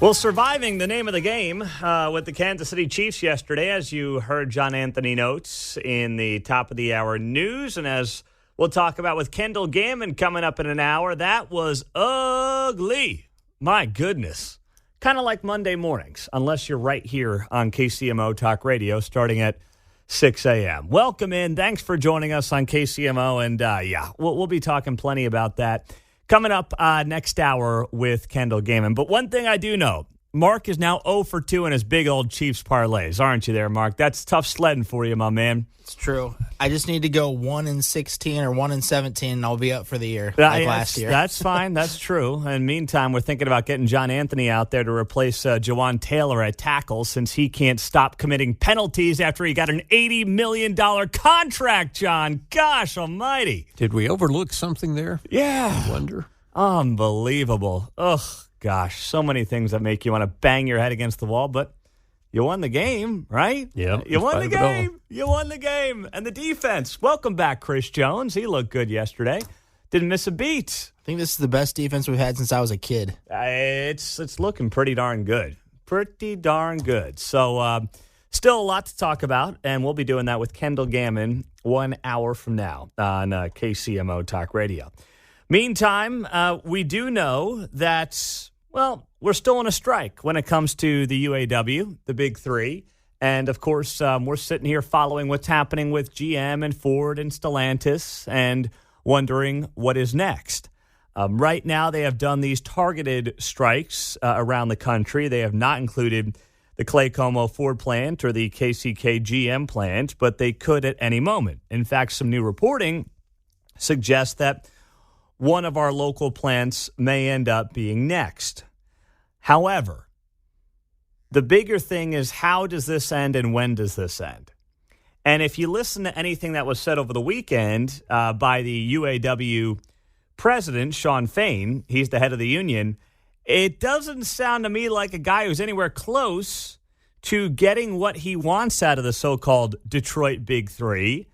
Well, surviving the name of the game with the Kansas City Chiefs yesterday, as you heard John Anthony notes in the top of the hour news, and as we'll talk about with Kendall Gammon coming up in an hour, that was ugly. My goodness. Kind of like Monday mornings, unless you're right here on KCMO Talk Radio starting at 6 a.m. Welcome in. Thanks for joining us on KCMO, and we'll be talking plenty about that coming up next hour with Kendall Gammon. But one thing I do know, Mark is now 0 for 2 in his big old Chiefs parlays. Aren't you there, Mark? That's tough sledding for you, my man. It's true. I just need to go 1-16 or 1-17, and I'll be up for the year like last year. That's fine. That's true. And meantime, we're thinking about getting John Anthony out there to replace Jawan Taylor at tackle since he can't stop committing penalties after he got an $80 million contract, John. Gosh almighty. Did we overlook something there? Yeah. I wonder. Unbelievable. Ugh, gosh. So many things that make you want to bang your head against the wall, but you won the game, right? Yeah. You won the game. You won the game. And the defense. Welcome back, Chris Jones. He looked good yesterday. Didn't miss a beat. I think this is the best defense we've had since I was a kid. It's looking pretty darn good. Pretty darn good. So still a lot to talk about, and we'll be doing that with Kendall Gammon 1 hour from now on KCMO Talk Radio. Meantime, we do know that, well, we're still on a strike when it comes to the UAW, the big three. And, of course, we're sitting here following what's happening with GM and Ford and Stellantis and wondering what is next. Right now, they have done these targeted strikes around the country. They have not included the Clay Como Ford plant or the KCK GM plant, but they could at any moment. In fact, some new reporting suggests that one of our local plants may end up being next. However, the bigger thing is how does this end and when does this end? And if you listen to anything that was said over the weekend by the UAW president, Shawn Fain, he's the head of the union, it doesn't sound to me like a guy who's anywhere close to getting what he wants out of the so-called Detroit Big Three.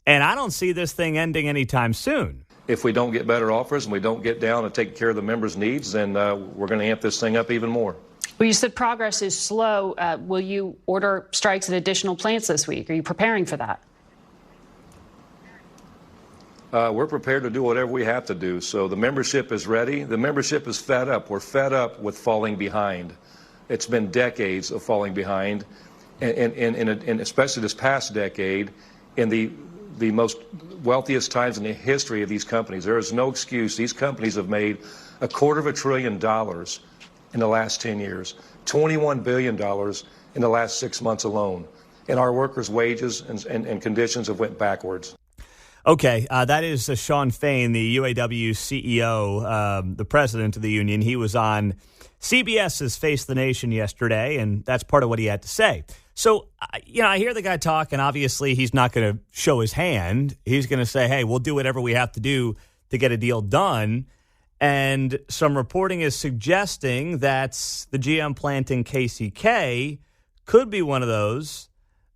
And I don't see this thing ending anytime soon. If we don't get better offers and we don't get down and take care of the members' needs, then we're going to amp this thing up even more. Well, you said progress is slow. Will you order strikes at additional plants this week? Are you preparing for that? We're prepared to do whatever we have to do. So the membership is ready. The membership is fed up. We're fed up with falling behind. It's been decades of falling behind, and especially this past decade in the most wealthiest times in the history of these companies. There is no excuse. These companies have made $250 billion in the last 10 years, $21 billion in the last 6 months alone. And our workers' wages and conditions have went backwards. Okay, that is Shawn Fain, the UAW CEO, the president of the union. He was on CBS's Face the Nation yesterday, and that's part of what he had to say. So, I hear the guy talk, and obviously he's not going to show his hand. He's going to say, hey, we'll do whatever we have to do to get a deal done. And some reporting is suggesting that the GM plant in KCK could be one of those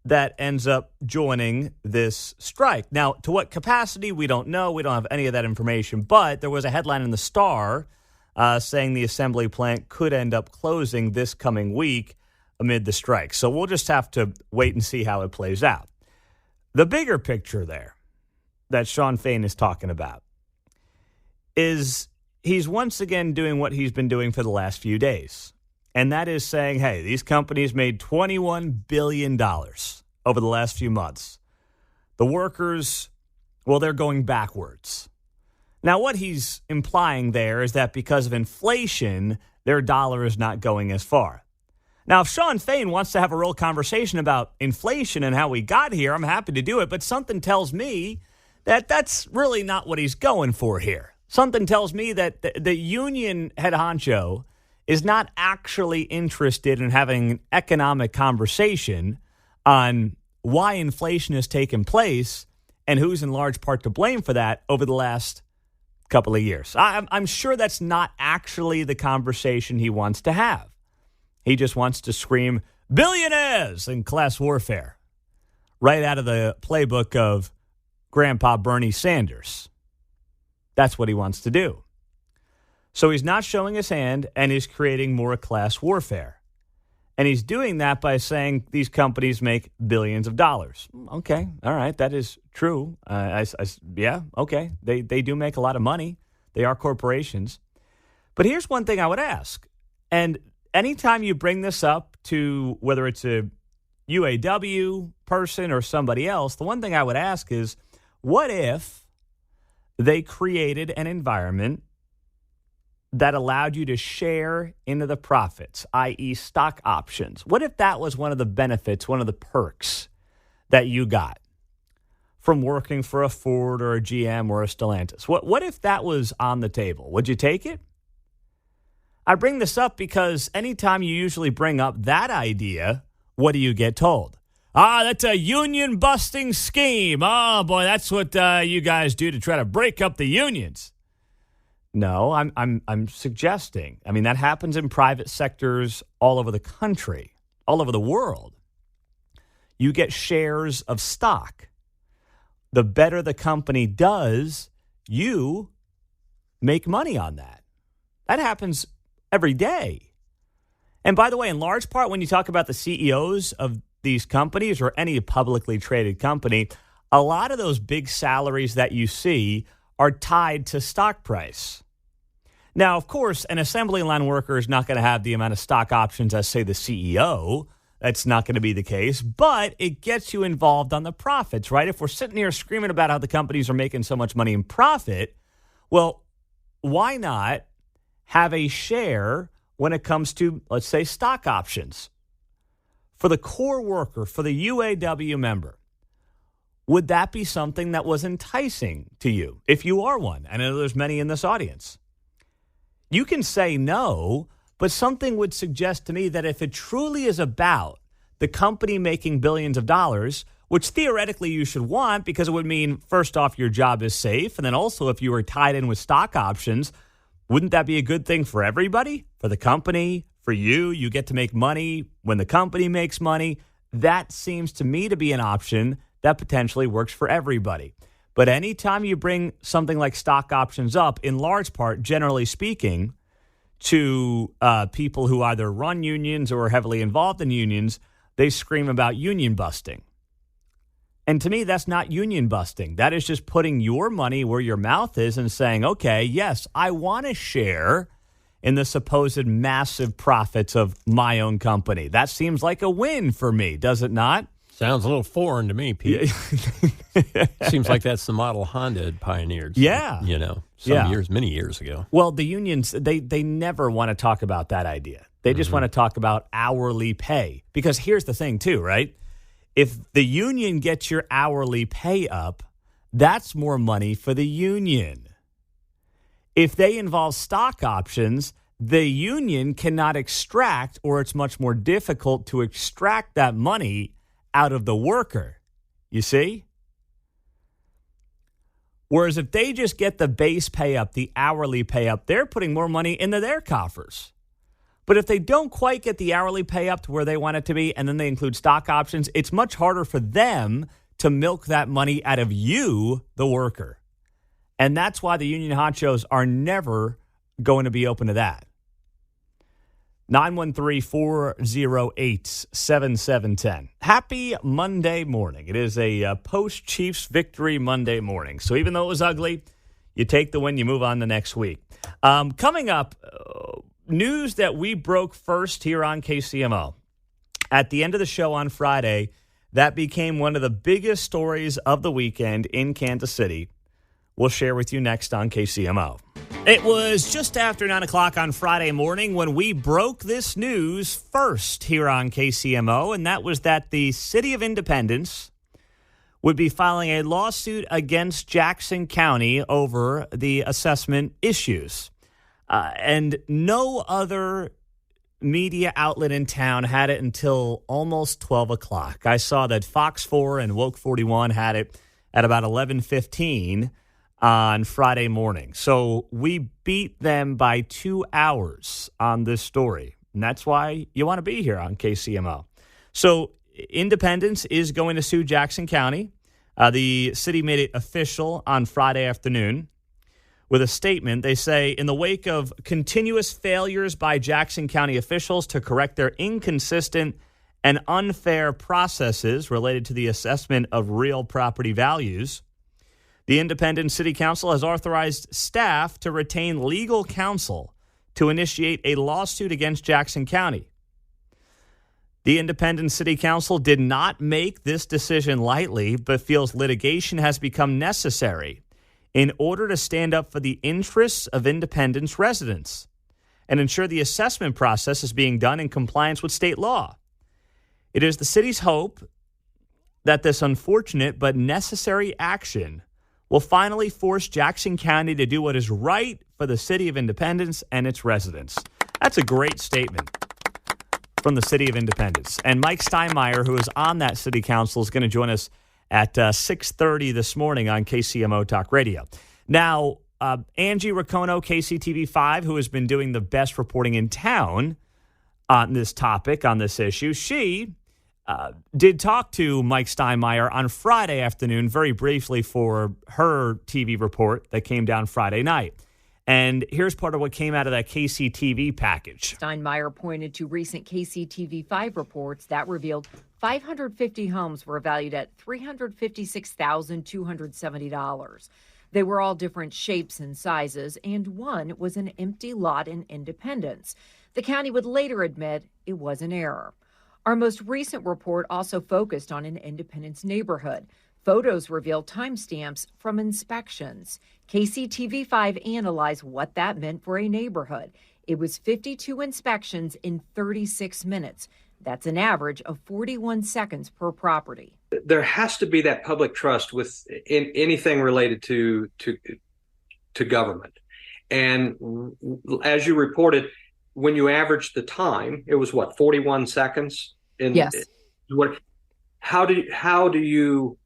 that ends up joining this strike. Now, to what capacity, we don't know. We don't have any of that information. But there was a headline in the Star saying the assembly plant could end up closing this coming week amid the strike. So we'll just have to wait and see how it plays out. The bigger picture there that Shawn Fain is talking about is he's once again doing what he's been doing for the last few days. And that is saying, hey, these companies made $21 billion over the last few months. The workers, well, they're going backwards. Now, what he's implying there is that because of inflation, their dollar is not going as far. Now, if Shawn Fain wants to have a real conversation about inflation and how we got here, I'm happy to do it. But something tells me that that's really not what he's going for here. Something tells me that the union head honcho is not actually interested in having an economic conversation on why inflation has taken place and who's in large part to blame for that over the last couple of years. I'm sure that's not actually the conversation he wants to have. He just wants to scream billionaires in class warfare right out of the playbook of Grandpa Bernie Sanders. That's what he wants to do. So he's not showing his hand, and he's creating more class warfare. And he's doing that by saying these companies make billions of dollars. Okay, all right, that is true. Yeah, okay, they do make a lot of money. They are corporations. But here's one thing I would ask. And anytime you bring this up to whether it's a UAW person or somebody else, the one thing I would ask is, what if they created an environment that allowed you to share into the profits, i.e. stock options? What if that was one of the benefits, one of the perks that you got from working for a Ford or a GM or a Stellantis? What if that was on the table? Would you take it? I bring this up because anytime you usually bring up that idea, what do you get told? That's a union-busting scheme. Oh, boy, that's what you guys do to try to break up the unions. No, I'm suggesting. I mean, that happens in private sectors all over the country, all over the world. You get shares of stock. The better the company does, you make money on that. That happens every day. And by the way, in large part, when you talk about the CEOs of these companies or any publicly traded company, a lot of those big salaries that you see are tied to stock price. Now, of course, an assembly line worker is not going to have the amount of stock options as, say, the CEO. That's not going to be the case, but it gets you involved on the profits, right? If we're sitting here screaming about how the companies are making so much money in profit, well, why not have a share when it comes to, let's say, stock options? For the core worker, for the UAW member, would that be something that was enticing to you if you are one? I know there's many in this audience. You can say no, but something would suggest to me that if it truly is about the company making billions of dollars, which theoretically you should want because it would mean, first off, your job is safe. And then also, if you were tied in with stock options, wouldn't that be a good thing for everybody? For the company, for you, you get to make money when the company makes money. That seems to me to be an option that potentially works for everybody. But anytime you bring something like stock options up, in large part, generally speaking, to people who either run unions or are heavily involved in unions, they scream about union busting. And to me, that's not union busting. That is just putting your money where your mouth is and saying, okay, yes, I want to share in the supposed massive profits of my own company. That seems like a win for me, does it not? Sounds a little foreign to me, Pete. Seems like that's the model Honda had pioneered. Yeah. Many years ago. Well, the unions, they never want to talk about that idea. They just want to talk about hourly pay. Because here's the thing, too, right? If the union gets your hourly pay up, that's more money for the union. If they involve stock options, the union cannot extract, or it's much more difficult to extract that money out of the worker. You see? Whereas if they just get the base pay up, the hourly pay up, they're putting more money into their coffers. But if they don't quite get the hourly pay up to where they want it to be, and then they include stock options, it's much harder for them to milk that money out of you, the worker. And that's why the union honchos are never going to be open to that. 913-408-7710. Happy Monday morning. It is a post-Chiefs victory Monday morning. So even though it was ugly, you take the win, you move on the next week. Coming up, news that we broke first here on KCMO. At the end of the show on Friday, that became one of the biggest stories of the weekend in Kansas City. We'll share with you next on KCMO. It was just after 9 o'clock on Friday morning when we broke this news first here on KCMO, and that was that the City of Independence would be filing a lawsuit against Jackson County over the assessment issues. And no other media outlet in town had it until almost 12 o'clock. I saw that Fox 4 and Woke 41 had it at about 11:15 on Friday morning. So we beat them by 2 hours on this story. And that's why you want to be here on KCMO. So Independence is going to sue Jackson County. The city made it official on Friday afternoon. with a statement. They say, in the wake of continuous failures by Jackson County officials to correct their inconsistent and unfair processes related to the assessment of real property values, the Independent City Council has authorized staff to retain legal counsel to initiate a lawsuit against Jackson County. The Independent City Council did not make this decision lightly, but feels litigation has become necessary in order to stand up for the interests of Independence residents and ensure the assessment process is being done in compliance with state law. It is the city's hope that this unfortunate but necessary action will finally force Jackson County to do what is right for the city of Independence and its residents. That's a great statement from the city of Independence. And Mike Steinmeier, who is on that city council, is going to join us at 6:30 this morning on KCMO Talk Radio. Now, Angie Racono, KCTV5, who has been doing the best reporting in town on this topic, on this issue, she did talk to Mike Steinmeier on Friday afternoon very briefly for her TV report that came down Friday night. And here's part of what came out of that KCTV package. Steinmeier pointed to recent KCTV5 reports that revealed 550 homes were valued at $356,270. They were all different shapes and sizes, and one was an empty lot in Independence. The county would later admit it was an error. Our most recent report also focused on an Independence neighborhood. Photos reveal timestamps from inspections. KCTV5 analyzed what that meant for a neighborhood. It was 52 inspections in 36 minutes. That's an average of 41 seconds per property. There has to be that public trust in anything related to government. And as you reported, when you averaged the time, it was 41 seconds? Yes. How do you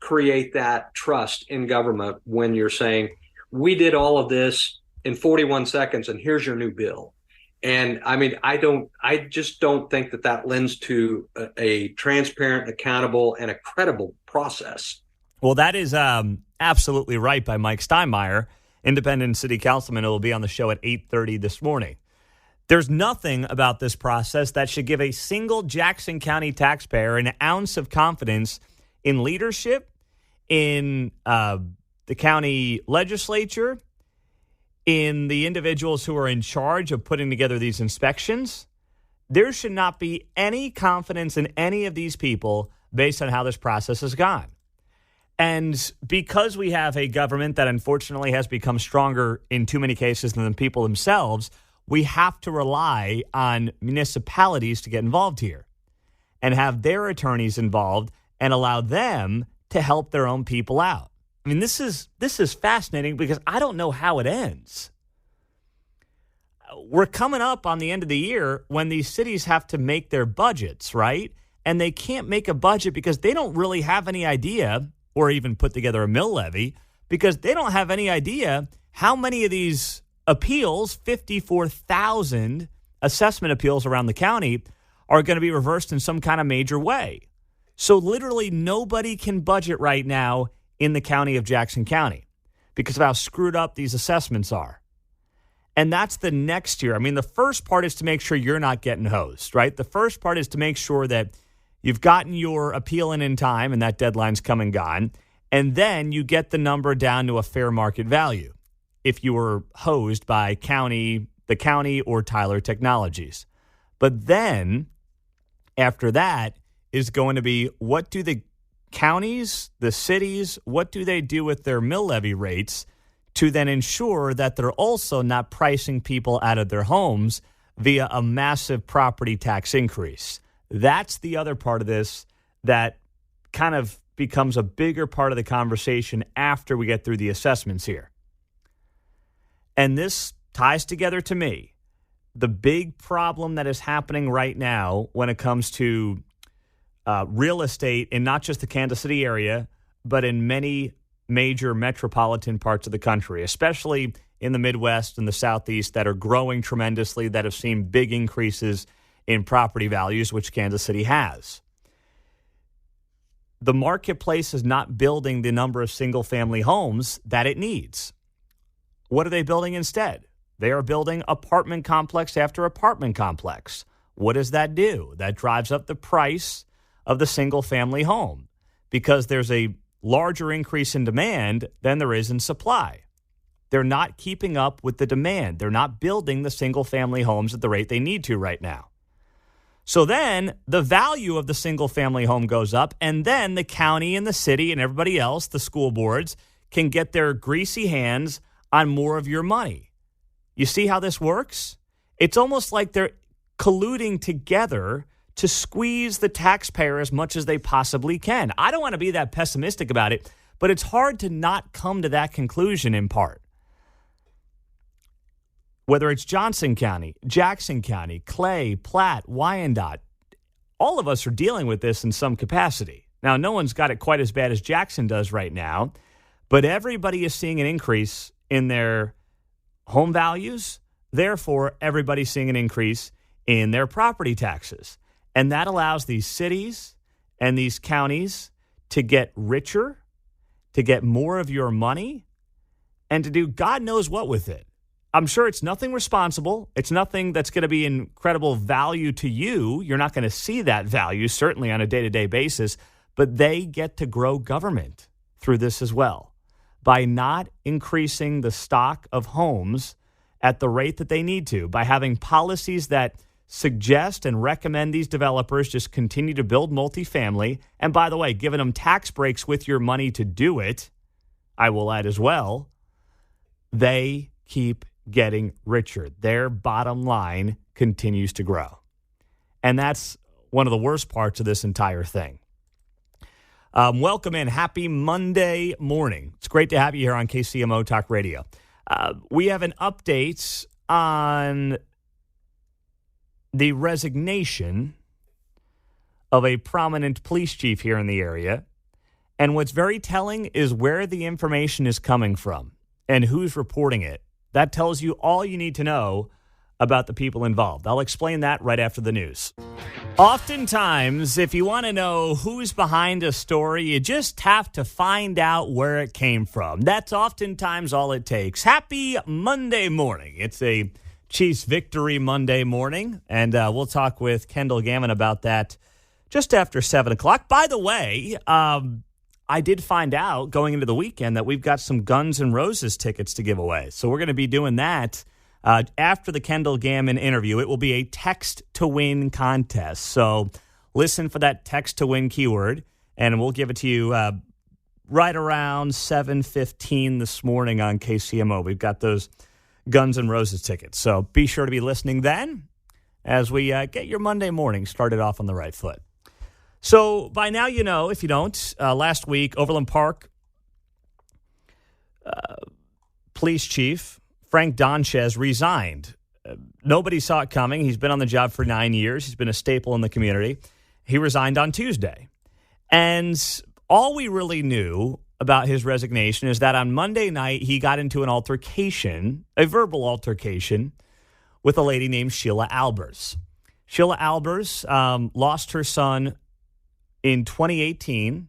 create that trust in government when you're saying, we did all of this in 41 seconds and here's your new bill? And I mean, I just don't think that lends to a transparent, accountable, and a credible process. Well, that is absolutely right by Mike Steinmeier, Independent City Councilman, who will be on the show at 8:30 this morning. There's nothing about this process that should give a single Jackson County taxpayer an ounce of confidence in leadership, in the county legislature, in the individuals who are in charge of putting together these inspections. There should not be any confidence in any of these people based on how this process has gone. And because we have a government that unfortunately has become stronger in too many cases than the people themselves, we have to rely on municipalities to get involved here and have their attorneys involved and allow them to help their own people out. I mean, this is fascinating because I don't know how it ends. We're coming up on the end of the year when these cities have to make their budgets, right? And they can't make a budget because they don't really have any idea, or even put together a mill levy, because they don't have any idea how many of these appeals, 54,000 assessment appeals around the county, are going to be reversed in some kind of major way. So literally nobody can budget right now in the county of Jackson County because of how screwed up these assessments are. And that's the next year. I mean, the first part is to make sure you're not getting hosed, right? The first part is to make sure that you've gotten your appeal in time and that deadline's come and gone. And then you get the number down to a fair market value if you were hosed by the county or Tyler Technologies. But then after that is going to be, what do the counties, the cities, what do they do with their mill levy rates to then ensure that they're also not pricing people out of their homes via a massive property tax increase? That's the other part of this that kind of becomes a bigger part of the conversation after we get through the assessments here. And this ties together, to me, the big problem that is happening right now when it comes to real estate in not just the Kansas City area, but in many major metropolitan parts of the country, especially in the Midwest and the Southeast, that are growing tremendously, that have seen big increases in property values, which Kansas City has. The marketplace is not building the number of single-family homes that it needs. What are they building instead? They are building apartment complex after apartment complex. What does that do? That drives up the price of the single-family home because there's a larger increase in demand than there is in supply. They're not keeping up with the demand. They're not building the single-family homes at the rate they need to right now. So then the value of the single-family home goes up, and then the county and the city and everybody else, the school boards, can get their greasy hands on more of your money. You see how this works? It's almost like they're colluding together to squeeze the taxpayer as much as they possibly can. I don't want to be that pessimistic about it, but it's hard to not come to that conclusion in part. Whether it's Johnson County, Jackson County, Clay, Platte, Wyandotte, all of us are dealing with this in some capacity. Now, no one's got it quite as bad as Jackson does right now, but everybody is seeing an increase in their home values. Therefore, everybody's seeing an increase in their property taxes. And that allows these cities and these counties to get richer, to get more of your money, and to do God knows what with it. I'm sure it's nothing responsible. It's nothing that's going to be incredible value to you. You're not going to see that value, certainly on a day-to-day basis, but they get to grow government through this as well by not increasing the stock of homes at the rate that they need to, by having policies that suggest and recommend these developers just continue to build multifamily. And by the way, giving them tax breaks with your money to do it, I will add as well, they keep getting richer. Their bottom line continues to grow. And that's one of the worst parts of this entire thing. Welcome in. Happy Monday morning. It's great to have you here on KCMO Talk Radio. We have an update on the resignation of a prominent police chief here in the area. And what's very telling is where the information is coming from and who's reporting it. That tells you all you need to know about the people involved. I'll explain that right after the news. Oftentimes, if you want to know who's behind a story, you just have to find out where it came from. That's oftentimes all it takes. Happy Monday morning. It's a Chiefs victory Monday morning, and we'll talk with Kendall Gammon about that just after 7 o'clock. By the way, I did find out going into the weekend that we've got some Guns N' Roses tickets to give away. So we're going to be doing that after the Kendall Gammon interview. It will be a text-to-win contest. So listen for that text-to-win keyword, and we'll give it to you right around 7:15 this morning on KCMO. We've got those Guns N' Roses tickets. So be sure to be listening then as we get your Monday morning started off on the right foot. So by now you know, if you don't, last week, Overland Park police chief Frank Donchez resigned. Nobody saw it coming. He's been on the job for 9 years. He's been a staple in the community. He resigned on Tuesday. And all we really knew about his resignation is that on Monday night, he got into an altercation, a verbal altercation, with a lady named Sheila Albers. Sheila Albers lost her son in 2018.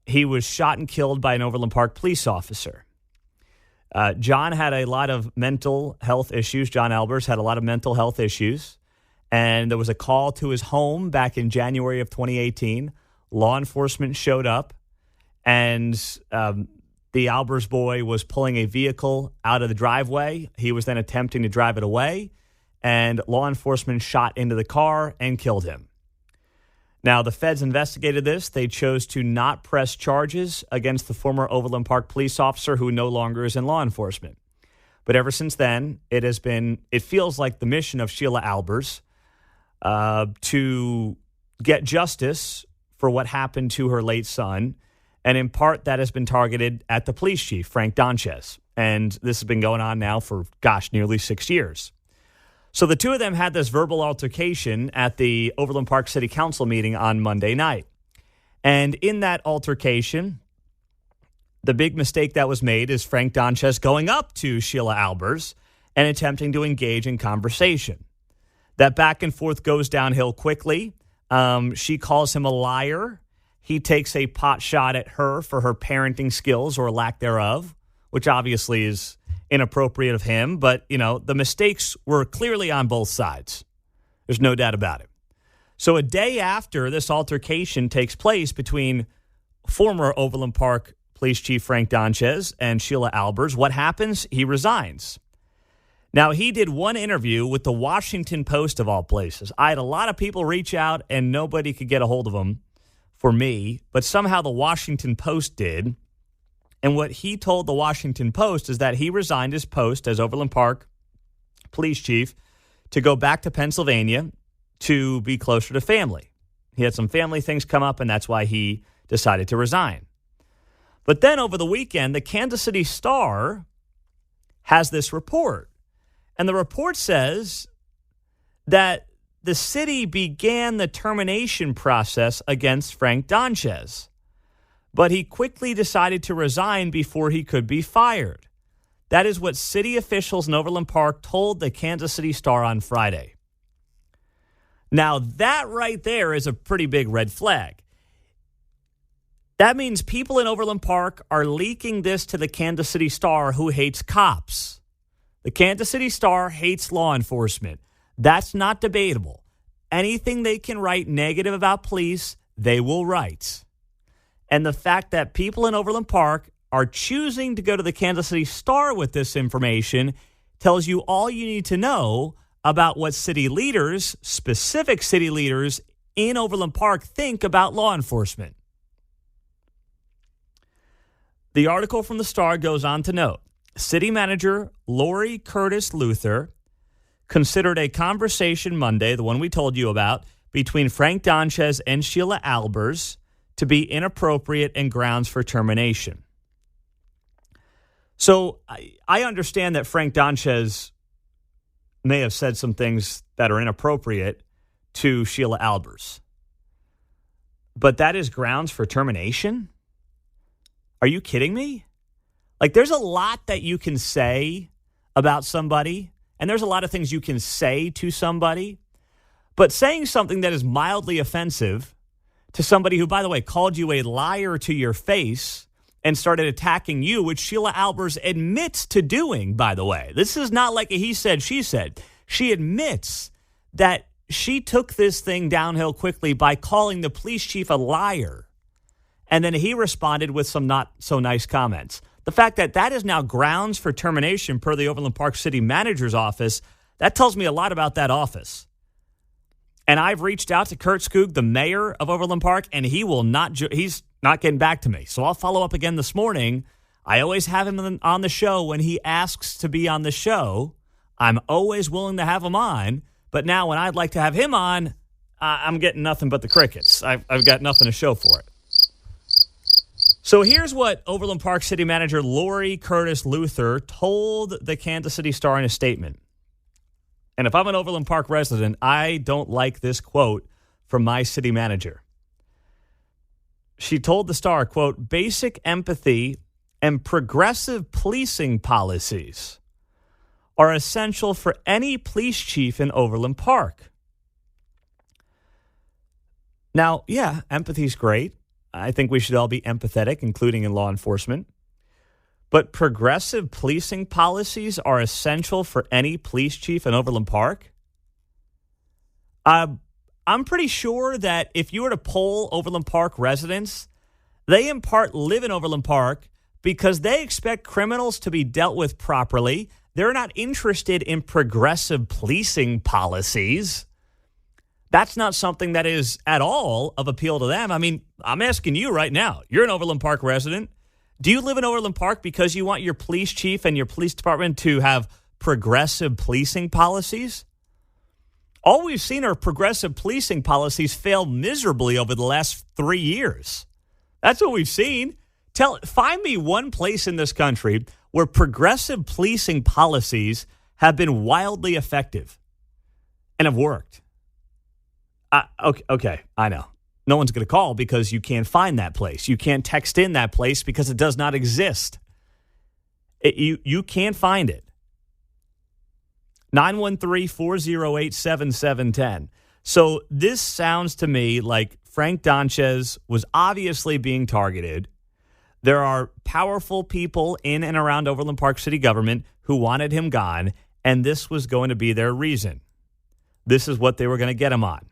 He was shot and killed by an Overland Park police officer. John had a lot of mental health issues. John Albers had a lot of mental health issues. And there was a call to his home back in January of 2018. Law enforcement showed up, and the Albers boy was pulling a vehicle out of the driveway. He was then attempting to drive it away, and law enforcement shot into the car and killed him. Now, the feds investigated this. They chose to not press charges against the former Overland Park police officer who no longer is in law enforcement. But ever since then, it feels like the mission of Sheila Albers to get justice for what happened to her late son. And in part, that has been targeted at the police chief, Frank Donchez. And this has been going on now for, nearly 6 years. So the two of them had this verbal altercation at the Overland Park City Council meeting on Monday night. And in that altercation, the big mistake that was made is Frank Donchez going up to Sheila Albers and attempting to engage in conversation. That back and forth goes downhill quickly. She calls him a liar. He takes a pot shot at her for her parenting skills or lack thereof, which obviously is inappropriate of him. But, the mistakes were clearly on both sides. There's no doubt about it. So a day after this altercation takes place between former Overland Park Police Chief Frank Donchez and Sheila Albers, what happens? He resigns. Now, he did one interview with the Washington Post, of all places. I had a lot of people reach out, and nobody could get a hold of him for me, but somehow the Washington Post did. And what he told the Washington Post is that he resigned his post as Overland Park Police Chief to go back to Pennsylvania to be closer to family. He had some family things come up, and that's why he decided to resign. But then over the weekend, the Kansas City Star has this report. And the report says that the city began the termination process against Frank Donchez, but he quickly decided to resign before he could be fired. That is what city officials in Overland Park told the Kansas City Star on Friday. Now, that right there is a pretty big red flag. That means people in Overland Park are leaking this to the Kansas City Star, who hates cops. The Kansas City Star hates law enforcement. That's not debatable. Anything they can write negative about police, they will write. And the fact that people in Overland Park are choosing to go to the Kansas City Star with this information tells you all you need to know about what city leaders, specific city leaders in Overland Park, think about law enforcement. The article from the Star goes on to note, City Manager Lori Curtis Luther considered a conversation Monday, the one we told you about, between Frank Donchez and Sheila Albers to be inappropriate and grounds for termination. So I understand that Frank Donchez may have said some things that are inappropriate to Sheila Albers, but that is grounds for termination? Are you kidding me? Like, there's a lot that you can say about somebody, and there's a lot of things you can say to somebody, but saying something that is mildly offensive to somebody who, by the way, called you a liar to your face and started attacking you, which Sheila Albers admits to doing, by the way. This is not like a he said, she said. She admits that she took this thing downhill quickly by calling the police chief a liar. And then he responded with some not so nice comments. The fact that that is now grounds for termination per the Overland Park City Manager's office, that tells me a lot about that office. And I've reached out to Kurt Skoog, the mayor of Overland Park, and he's not getting back to me. So I'll follow up again this morning. I always have him on the show when he asks to be on the show. I'm always willing to have him on. But now when I'd like to have him on, I'm getting nothing but the crickets. I've got nothing to show for it. So here's what Overland Park City Manager Lori Curtis Luther told the Kansas City Star in a statement. And if I'm an Overland Park resident, I don't like this quote from my city manager. She told the Star, quote, basic empathy and progressive policing policies are essential for any police chief in Overland Park. Now, yeah, empathy's great. I think we should all be empathetic, including in law enforcement. But progressive policing policies are essential for any police chief in Overland Park? I'm pretty sure that if you were to poll Overland Park residents, they in part live in Overland Park because they expect criminals to be dealt with properly. They're not interested in progressive policing policies. That's not something that is at all of appeal to them. I mean, I'm asking you right now. You're an Overland Park resident. Do you live in Overland Park because you want your police chief and your police department to have progressive policing policies? All we've seen are progressive policing policies fail miserably over the last 3 years. That's what we've seen. Find me one place in this country where progressive policing policies have been wildly effective and have worked. Okay, I know. No one's going to call because you can't find that place. You can't text in that place because it does not exist. You can't find it. 913-408-7710. So this sounds to me like Frank Donchez was obviously being targeted. There are powerful people in and around Overland Park city government who wanted him gone, and this was going to be their reason. This is what they were going to get him on.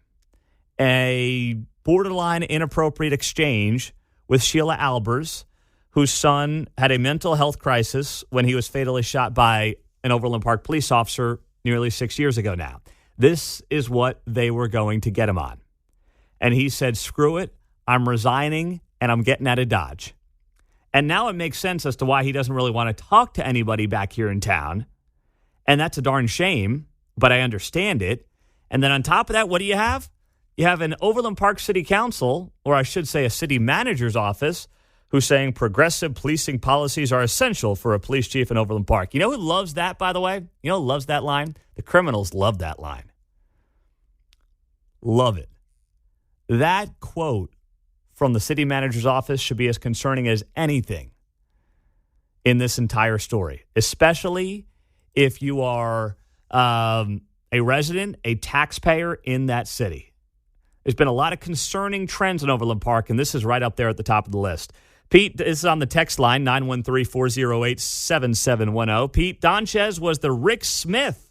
A borderline inappropriate exchange with Sheila Albers, whose son had a mental health crisis when he was fatally shot by an Overland Park police officer nearly 6 years ago now. This is what they were going to get him on. And he said, screw it, I'm resigning, and I'm getting out of Dodge. And now it makes sense as to why he doesn't really want to talk to anybody back here in town. And that's a darn shame, but I understand it. And then on top of that, what do you have? You have an Overland Park City Council, or I should say a city manager's office, who's saying progressive policing policies are essential for a police chief in Overland Park. You know who loves that, by the way? You know who loves that line? The criminals love that line. Love it. That quote from the city manager's office should be as concerning as anything in this entire story, especially if you are a resident, a taxpayer in that city. There's been a lot of concerning trends in Overland Park, and this is right up there at the top of the list. Pete, this is on the text line, 913-408-7710. Pete, Donchez was the Rick Smith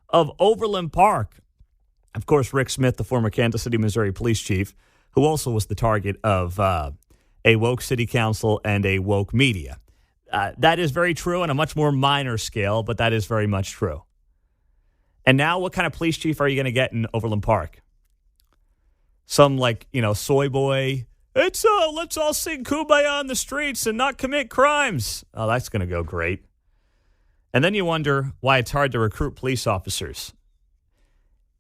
of Overland Park. Of course, Rick Smith, the former Kansas City, Missouri police chief, who also was the target of a woke city council and a woke media. That is very true on a much more minor scale, but that is very much true. And now what kind of police chief are you going to get in Overland Park? Some soy boy. Let's all sing Kumbaya on the streets and not commit crimes. Oh, that's going to go great. And then you wonder why it's hard to recruit police officers.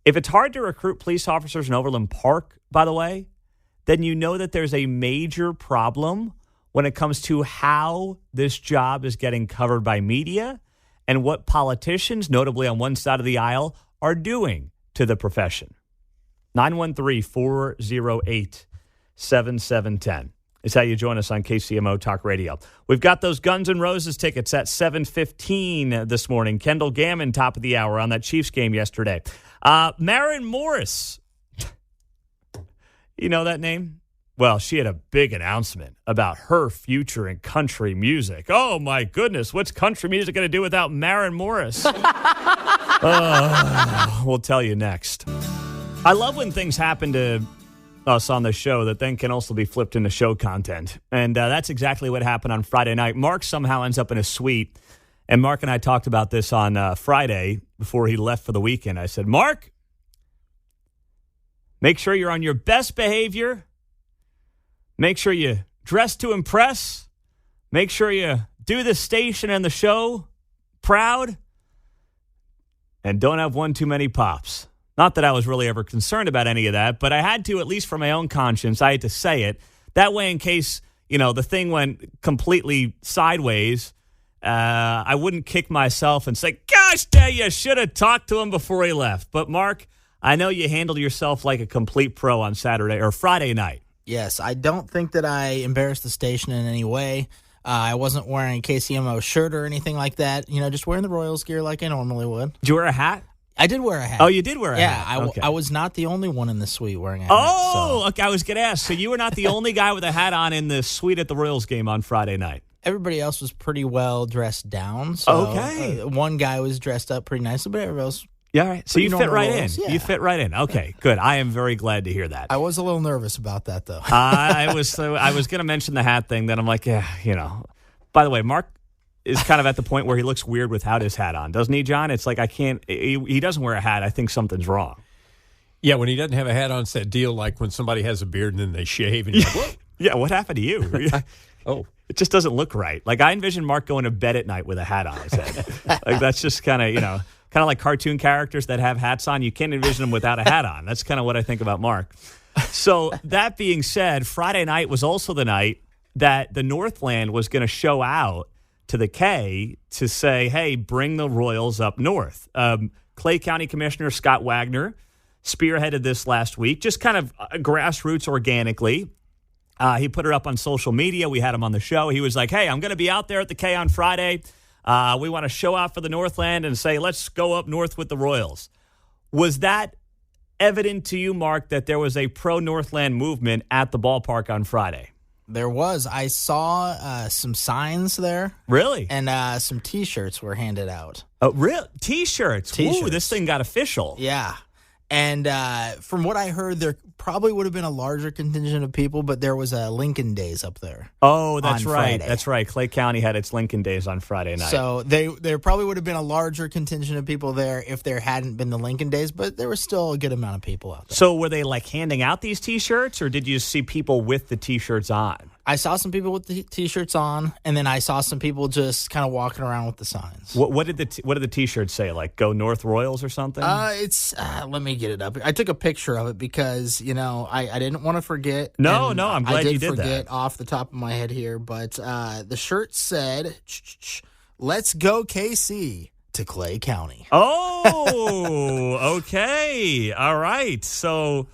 If it's hard to recruit police officers in Overland Park, by the way, then you know that there's a major problem when it comes to how this job is getting covered by media and what politicians, notably on one side of the aisle, are doing to the profession. 913-408-7710 is how you join us on KCMO Talk Radio. We've got those Guns N' Roses tickets at 7:15 this morning. Kendall Gammon, top of the hour on that Chiefs game yesterday. Maren Morris. You know that name? Well, she had a big announcement about her future in country music. Oh, my goodness. What's country music going to do without Maren Morris? We'll tell you next. I love when things happen to us on the show that then can also be flipped into show content. And that's exactly what happened on Friday night. Mark somehow ends up in a suite. And Mark and I talked about this on Friday before he left for the weekend. I said, Mark, make sure you're on your best behavior. Make sure you dress to impress. Make sure you do the station and the show proud. And don't have one too many pops. Not that I was really ever concerned about any of that, but I had to, at least for my own conscience, I had to say it. That way, in case, the thing went completely sideways, I wouldn't kick myself and say, gosh, dang, you should have talked to him before he left. But, Mark, I know you handled yourself like a complete pro on Saturday or Friday night. Yes, I don't think that I embarrassed the station in any way. I wasn't wearing a KCMO shirt or anything like that. Just wearing the Royals gear like I normally would. Did you wear a hat? I did wear a hat. Oh, you did wear a hat? Yeah, okay. I was not the only one in the suite wearing a hat. Oh, okay. I was going to ask. So you were not the only guy with a hat on in the suite at the Royals game on Friday night? Everybody else was pretty well dressed down. So, okay. One guy was dressed up pretty nicely, but everybody else. Yeah, all right. So you fit right in. Yeah. You fit right in. Okay, good. I am very glad to hear that. I was a little nervous about that, though. I was going to mention the hat thing. Then I'm like, By the way, Mark is kind of at the point where he looks weird without his hat on, doesn't he, John? It's like he doesn't wear a hat. I think something's wrong. Yeah, when he doesn't have a hat on, it's that deal like when somebody has a beard and then they shave. And you're like, what? Yeah, what happened to you? Oh. It just doesn't look right. Like, I envision Mark going to bed at night with a hat on his head. Like, that's just kind of, kind of like cartoon characters that have hats on. You can't envision them without a hat on. That's kind of what I think about Mark. So, that being said, Friday night was also the night that the Northland was going to show out to the K to say, hey, bring the Royals up north. Clay County Commissioner Scott Wagner spearheaded this last week, just kind of grassroots organically. He put it up on social media. We had him on the show. He was like, hey, I'm going to be out there at the K on Friday. We want to show out for the Northland and say, let's go up north with the Royals. Was that evident to you, Mark, that there was a pro-Northland movement at the ballpark on Friday? There was. I saw some signs there. Really? And some T-shirts were handed out. Oh, real T-shirts. T-shirts. Ooh, this thing got official. Yeah. And from what I heard, there probably would have been a larger contingent of people, but there was a Lincoln Days up there. Oh, that's on right. Friday. That's right. Clay County had its Lincoln Days on Friday night. So there probably would have been a larger contingent of people there if there hadn't been the Lincoln Days, but there was still a good amount of people out there. So were they like handing out these T-shirts, or did you see people with the T-shirts on? I saw some people with the T-shirts on, and then I saw some people just kind of walking around with the signs. What did the T-shirts say? Like "Go North Royals" or something? It's let me get it up. I took a picture of it because I didn't want to forget. No, and I'm glad you did forget that. off the top of my head here, but the shirt said, "Let's go KC to Clay County." Oh, okay, all right. So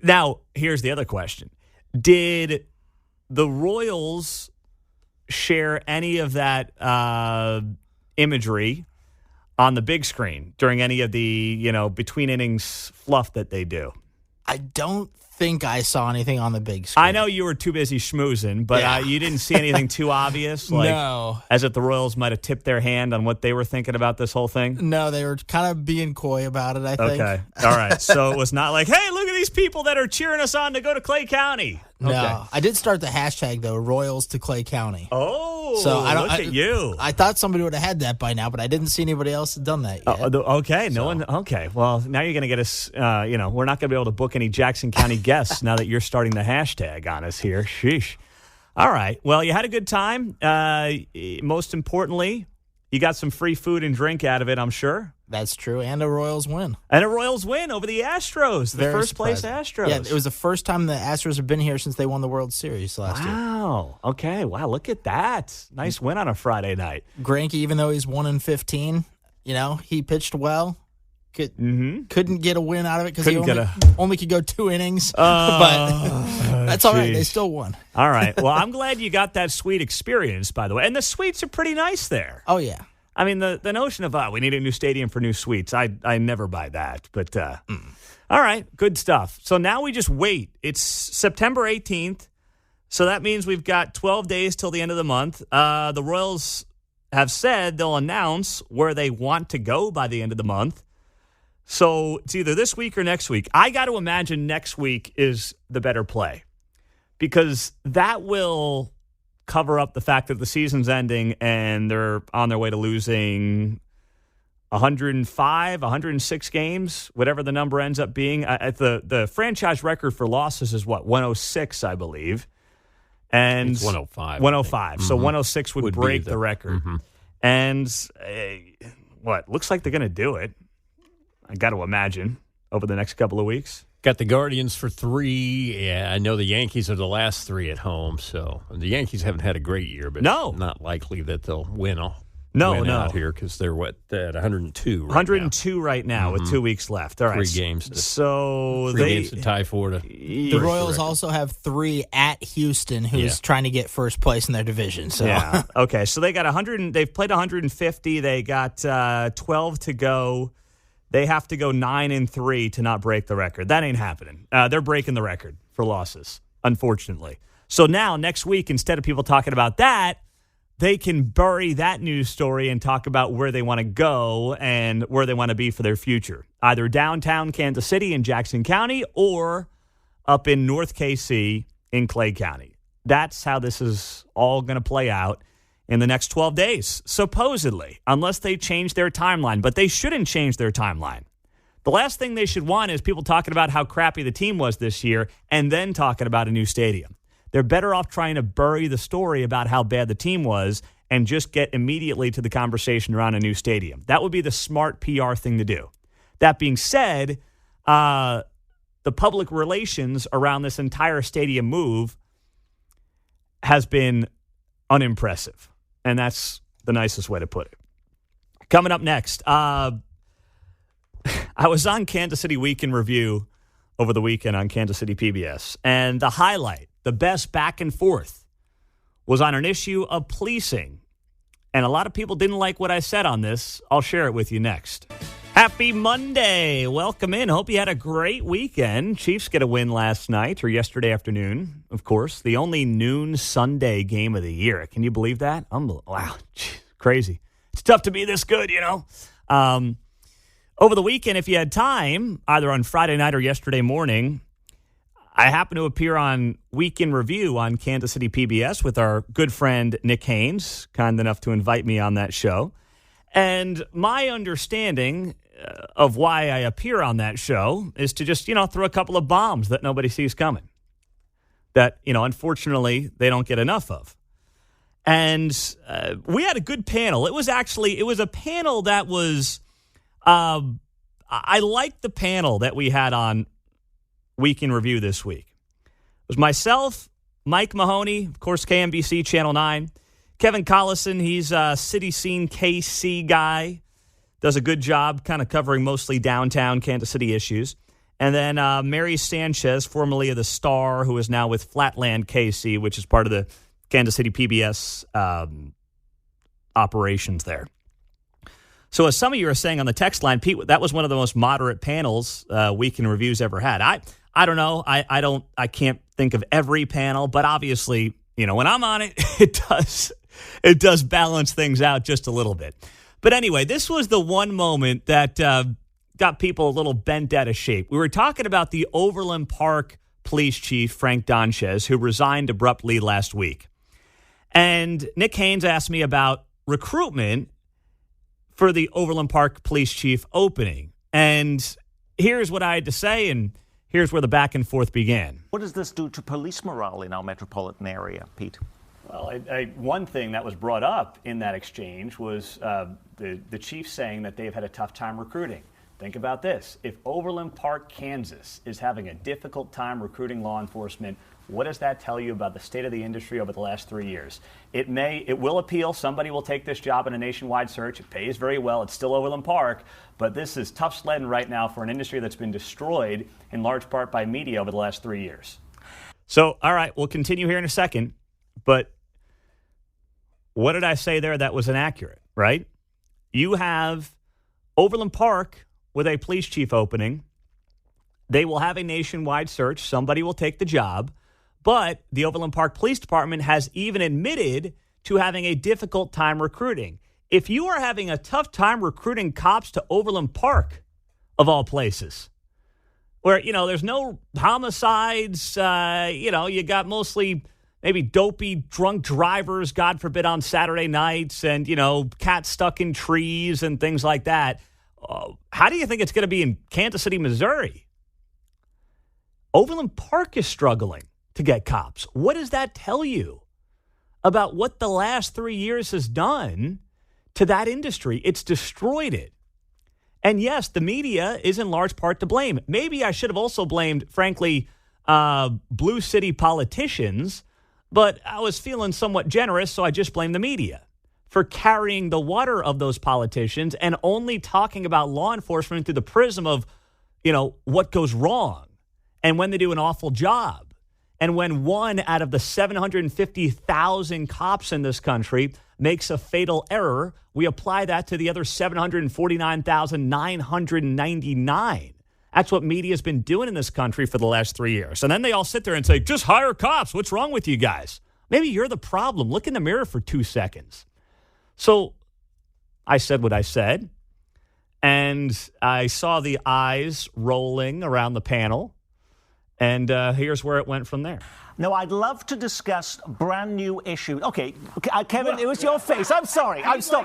now here's the other question: did the Royals share any of that imagery on the big screen during any of the, between innings fluff that they do? I don't think I saw anything on the big screen. I know you were too busy schmoozing, but Yeah. you didn't see anything too obvious? No. As if the Royals might have tipped their hand on what they were thinking about this whole thing? No, they were kind of being coy about it, I think. Okay. All right. So it was not like, hey, look at these people that are cheering us on to go to Clay County. No. Okay. I did start the hashtag, though, Royals to Clay County. Oh, So look at you. I thought somebody would have had that by now, but I didn't see anybody else had done that yet. Okay, no one. Okay, well, now you're going to get us. We're not going to be able to book any Jackson County guests now that you're starting the hashtag on us here. Sheesh. All right. Well, you had a good time. Most importantly, you got some free food and drink out of it, I'm sure. That's true, and a Royals win. And a Royals win over the Astros, the Very first place surprising. Astros. Yeah, it was the first time the Astros have been here since they won the World Series last year. Wow. Okay. Wow. Look at that. Nice win on a Friday night. Greinke, even though he's 1-15, he pitched well. Couldn't get a win out of it because he only could go 2 innings. But that's all right. They still won. All right. Well, I'm glad you got that suite experience, by the way. And the suites are pretty nice there. Oh, yeah. I mean, the notion of, we need a new stadium for new suites, I never buy that. But, all right, good stuff. So now we just wait. It's September 18th, so that means we've got 12 days till the end of the month. The Royals have said they'll announce where they want to go by the end of the month. So it's either this week or next week. I got to imagine next week is the better play because that will cover up the fact that the season's ending and they're on their way to losing 105, 106 games, whatever the number ends up being. The franchise record for losses is what, 106, I believe. And it's 105. 105. So 106 would break the record. Mm-hmm. And looks like they're going to do it. I got to imagine over the next couple of weeks. Got the Guardians for 3. Yeah, I know the Yankees are the last 3 at home. So the Yankees haven't had a great year, but not likely that they'll win out here because they're at 102 right 102 right now with 2 weeks left. All right. 3 games. So three games to tie for to. The Royals also have 3 at Houston, who's trying to get first place in their division. So yeah. Okay. So they got 100. They've played 150. They got 12 to go. They have to go 9-3 to not break the record. That ain't happening. They're breaking the record for losses, unfortunately. So now, next week, instead of people talking about that, they can bury that news story and talk about where they want to go and where they want to be for their future. Either downtown Kansas City in Jackson County or up in North KC in Clay County. That's how this is all going to play out in the next 12 days, supposedly, unless they change their timeline. But they shouldn't change their timeline. The last thing they should want is people talking about how crappy the team was this year and then talking about a new stadium. They're better off trying to bury the story about how bad the team was and just get immediately to the conversation around a new stadium. That would be the smart PR thing to do. That being said, the public relations around this entire stadium move has been unimpressive. And that's the nicest way to put it. Coming up next, I was on Kansas City Week in Review over the weekend on Kansas City PBS. And the highlight, the best back and forth, was on an issue of policing. And a lot of people didn't like what I said on this. I'll share it with you next. Happy Monday. Welcome in. Hope you had a great weekend. Chiefs get a win last night or yesterday afternoon, of course. The only noon Sunday game of the year. Can you believe that? Wow. Crazy. It's tough to be this good, you know. Over the weekend, if you had time, either on Friday night or yesterday morning, I happened to appear on Week in Review on Kansas City PBS with our good friend Nick Haynes, kind enough to invite me on that show. And my understanding of why I appear on that show is to just, throw a couple of bombs that nobody sees coming. That, unfortunately, they don't get enough of. And we had a good panel. It was a panel that was, I liked the panel that we had on Week in Review this week. It was myself, Mike Mahoney, of course, KMBC Channel 9, Kevin Collison, he's a City Scene KC guy, does a good job kind of covering mostly downtown Kansas City issues. And then Mary Sanchez, formerly of The Star, who is now with Flatland KC, which is part of the Kansas City PBS operations there. So as some of you are saying on the text line, Pete, that was one of the most moderate panels Week in Review's ever had. I don't know. I can't think of every panel, but obviously, when I'm on it, it does balance things out just a little bit. But anyway, this was the one moment that got people a little bent out of shape. We were talking about the Overland Park police chief, Frank Donchez, who resigned abruptly last week. And Nick Haynes asked me about recruitment for the Overland Park police chief opening. And here's what I had to say, and here's where the back and forth began. What does this do to police morale in our metropolitan area, Pete? Well, one thing that was brought up in that exchange was the chief saying that they've had a tough time recruiting. Think about this. If Overland Park, Kansas is having a difficult time recruiting law enforcement, what does that tell you about the state of the industry over the last 3 years? It will appeal. Somebody will take this job in a nationwide search. It pays very well. It's still Overland Park. But this is tough sledding right now for an industry that's been destroyed in large part by media over the last 3 years. So, all right, we'll continue here in a second. But what did I say there that was inaccurate, right? You have Overland Park with a police chief opening. They will have a nationwide search. Somebody will take the job. But the Overland Park Police Department has even admitted to having a difficult time recruiting. If you are having a tough time recruiting cops to Overland Park, of all places, where, there's no homicides, you got mostly maybe dopey, drunk drivers, God forbid, on Saturday nights and, cats stuck in trees and things like that. How do you think it's going to be in Kansas City, Missouri? Overland Park is struggling to get cops. What does that tell you about what the last 3 years has done to that industry? It's destroyed it. And yes, the media is in large part to blame. Maybe I should have also blamed, frankly, blue city politicians, but I was feeling somewhat generous, so I just blamed the media for carrying the water of those politicians and only talking about law enforcement through the prism of, what goes wrong and when they do an awful job. And when one out of the 750,000 cops in this country makes a fatal error, we apply that to the other 749,999. That's what media's been doing in this country for the last 3 years. And then they all sit there and say, just hire cops. What's wrong with you guys? Maybe you're the problem. Look in the mirror for 2 seconds. So I said what I said, and I saw the eyes rolling around the panel. And here's where it went from there. No, I'd love to discuss brand new issues. Okay, Kevin, it was your face. I'm sorry.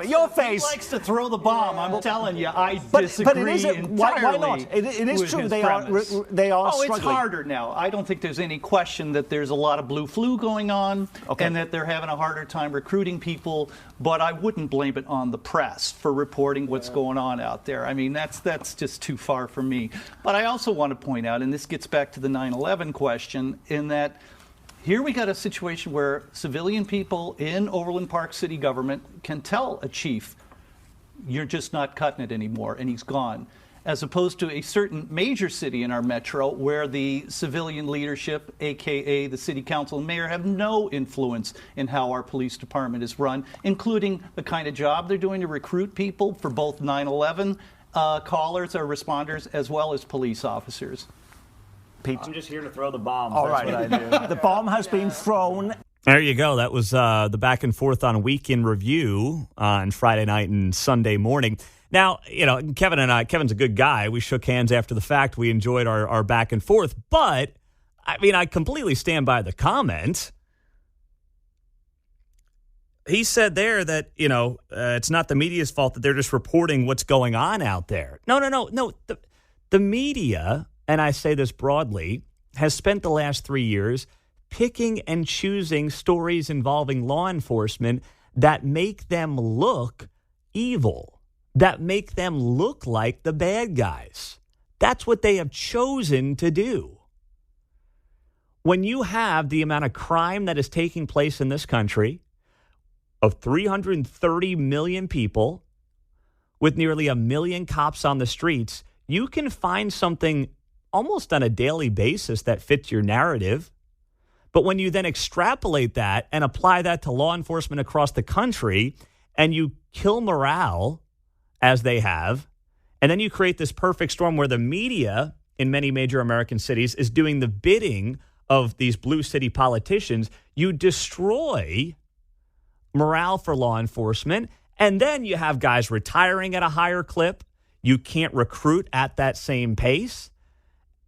Your face. He likes to throw the bomb. I'm telling you, I disagree entirely. Why not? It is true. They are struggling. It's harder now. I don't think there's any question that there's a lot of blue flu going on, and that they're having a harder time recruiting people. But I wouldn't blame it on the press for reporting what's going on out there. I mean, that's just too far for me. But I also want to point out, and this gets back to the 9/11 question, in that here we got a situation where civilian people in Overland Park city government can tell a chief, you're just not cutting it anymore, and he's gone. As opposed to a certain major city in our metro where the civilian leadership, a.k.a. the city council and mayor, have no influence in how our police department is run, including the kind of job they're doing to recruit people for both 9/11 callers or responders as well as police officers. Pete, I'm just here to throw the bombs. All That's right. what I do. The bomb has been thrown. There you go. That was the back and forth on Week in Review on Friday night and Sunday morning. Now, Kevin's a good guy. We shook hands after the fact. We enjoyed our back and forth. But, I completely stand by the comment. He said there that, it's not the media's fault that they're just reporting what's going on out there. No. The media, and I say this broadly, has spent the last 3 years picking and choosing stories involving law enforcement that make them look evil, that make them look like the bad guys. That's what they have chosen to do. When you have the amount of crime that is taking place in this country, of 330 million people, with nearly 1 million cops on the streets, you can find something almost on a daily basis that fits your narrative. But when you then extrapolate that and apply that to law enforcement across the country, and you kill morale, as they have, and then you create this perfect storm where the media in many major American cities is doing the bidding of these blue city politicians, you destroy morale for law enforcement, and then you have guys retiring at a higher clip. You can't recruit at that same pace.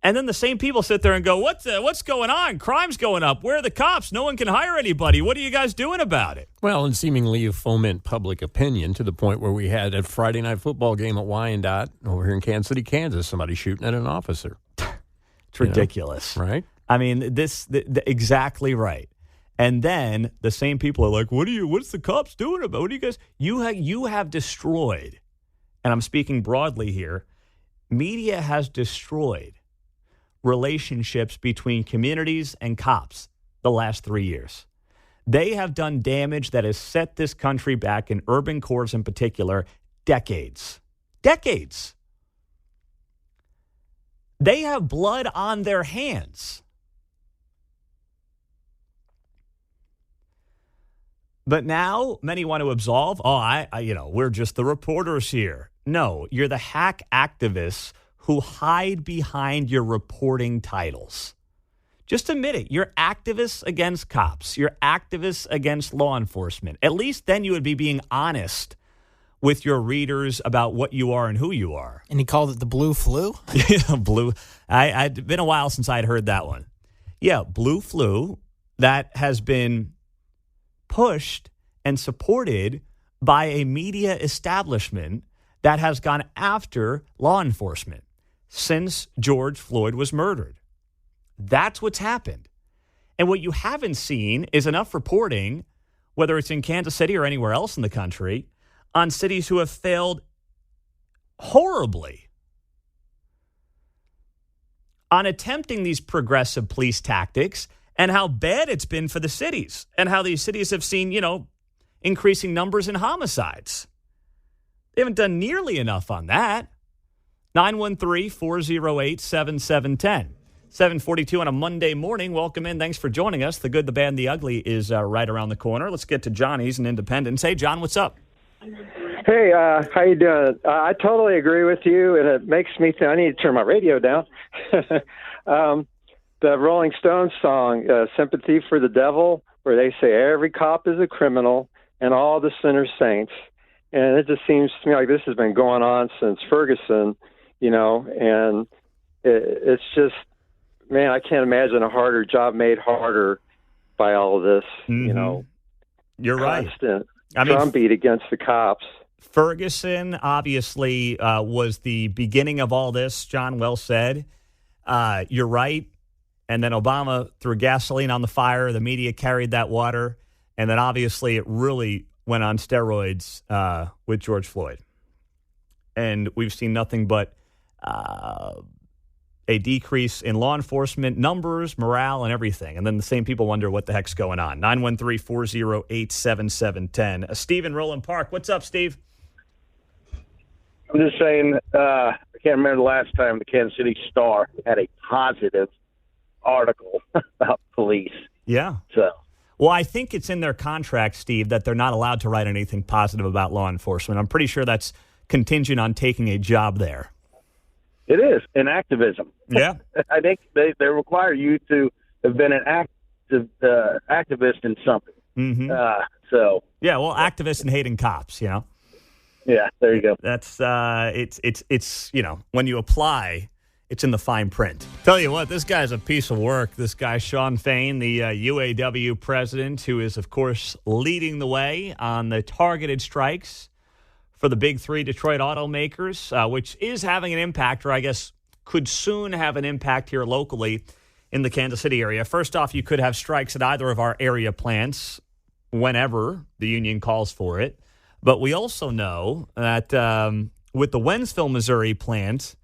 And then the same people sit there and go, what's going on? Crime's going up. Where are the cops? No one can hire anybody. What are you guys doing about it? Well, and seemingly you foment public opinion to the point where we had a Friday night football game at Wyandotte over here in Kansas City, Kansas, somebody shooting at an officer. It's ridiculous. Right? Exactly right. And then the same people are like, what's the cops doing about it? What do you guys, you have destroyed, and I'm speaking broadly here, media has destroyed relationships between communities and cops the last 3 years. They have done damage that has set this country back, in urban cores in particular, decades. Decades. They have blood on their hands. But now many want to absolve. We're just the reporters here. No, you're the hack activists who hide behind your reporting titles. Just admit it. You're activists against cops. You're activists against law enforcement. At least then you would be being honest with your readers about what you are and who you are. And he called it the blue flu? Yeah, blue. I'd been a while since I'd heard that one. Yeah, blue flu, that has been pushed and supported by a media establishment that has gone after law enforcement since George Floyd was murdered. That's what's happened. And what you haven't seen is enough reporting, whether it's in Kansas City or anywhere else in the country, on cities who have failed horribly on attempting these progressive police tactics, and how bad it's been for the cities, and how these cities have seen, increasing numbers in homicides. They haven't done nearly enough on that. 913-408-7710. 7:42 on a Monday morning. Welcome in. Thanks for joining us. The good, the bad, and the ugly is right around the corner. Let's get to John. He's an Independence. Hey, John, what's up? Hey, how you doing? I totally agree with you, and it makes me think I need to turn my radio down. The Rolling Stones song, Sympathy for the Devil, where they say every cop is a criminal and all the sinners saints. And it just seems to me like this has been going on since Ferguson, and it's just, man, I can't imagine a harder job made harder by all of this, You're constant drumbeat against the cops. Ferguson obviously was the beginning of all this. John, well said. You're right. And then Obama threw gasoline on the fire. The media carried that water. And then obviously it really went on steroids with George Floyd. And we've seen nothing but a decrease in law enforcement numbers, morale, and everything. And then the same people wonder what the heck's going on. 913-408-7710. Steve in Roland Park. What's up, Steve? I'm just saying, I can't remember the last time the Kansas City Star had a positive article about police. Yeah. Well, I think it's in their contract, Steve, that they're not allowed to write anything positive about law enforcement. I'm pretty sure that's contingent on taking a job there. It is in activism. Yeah. I think they require you to have been an activist in something. Mm-hmm. Yeah, well, activists and hating cops, Yeah, there you go. That's it's when you apply, it's in the fine print. Tell you what, this guy's a piece of work. This guy, Shawn Fain, the UAW president, who is, of course, leading the way on the targeted strikes for the big three Detroit automakers, which is having an impact, or I guess could soon have an impact here locally in the Kansas City area. First off, you could have strikes at either of our area plants whenever the union calls for it. But we also know that with the Wentzville, Missouri plant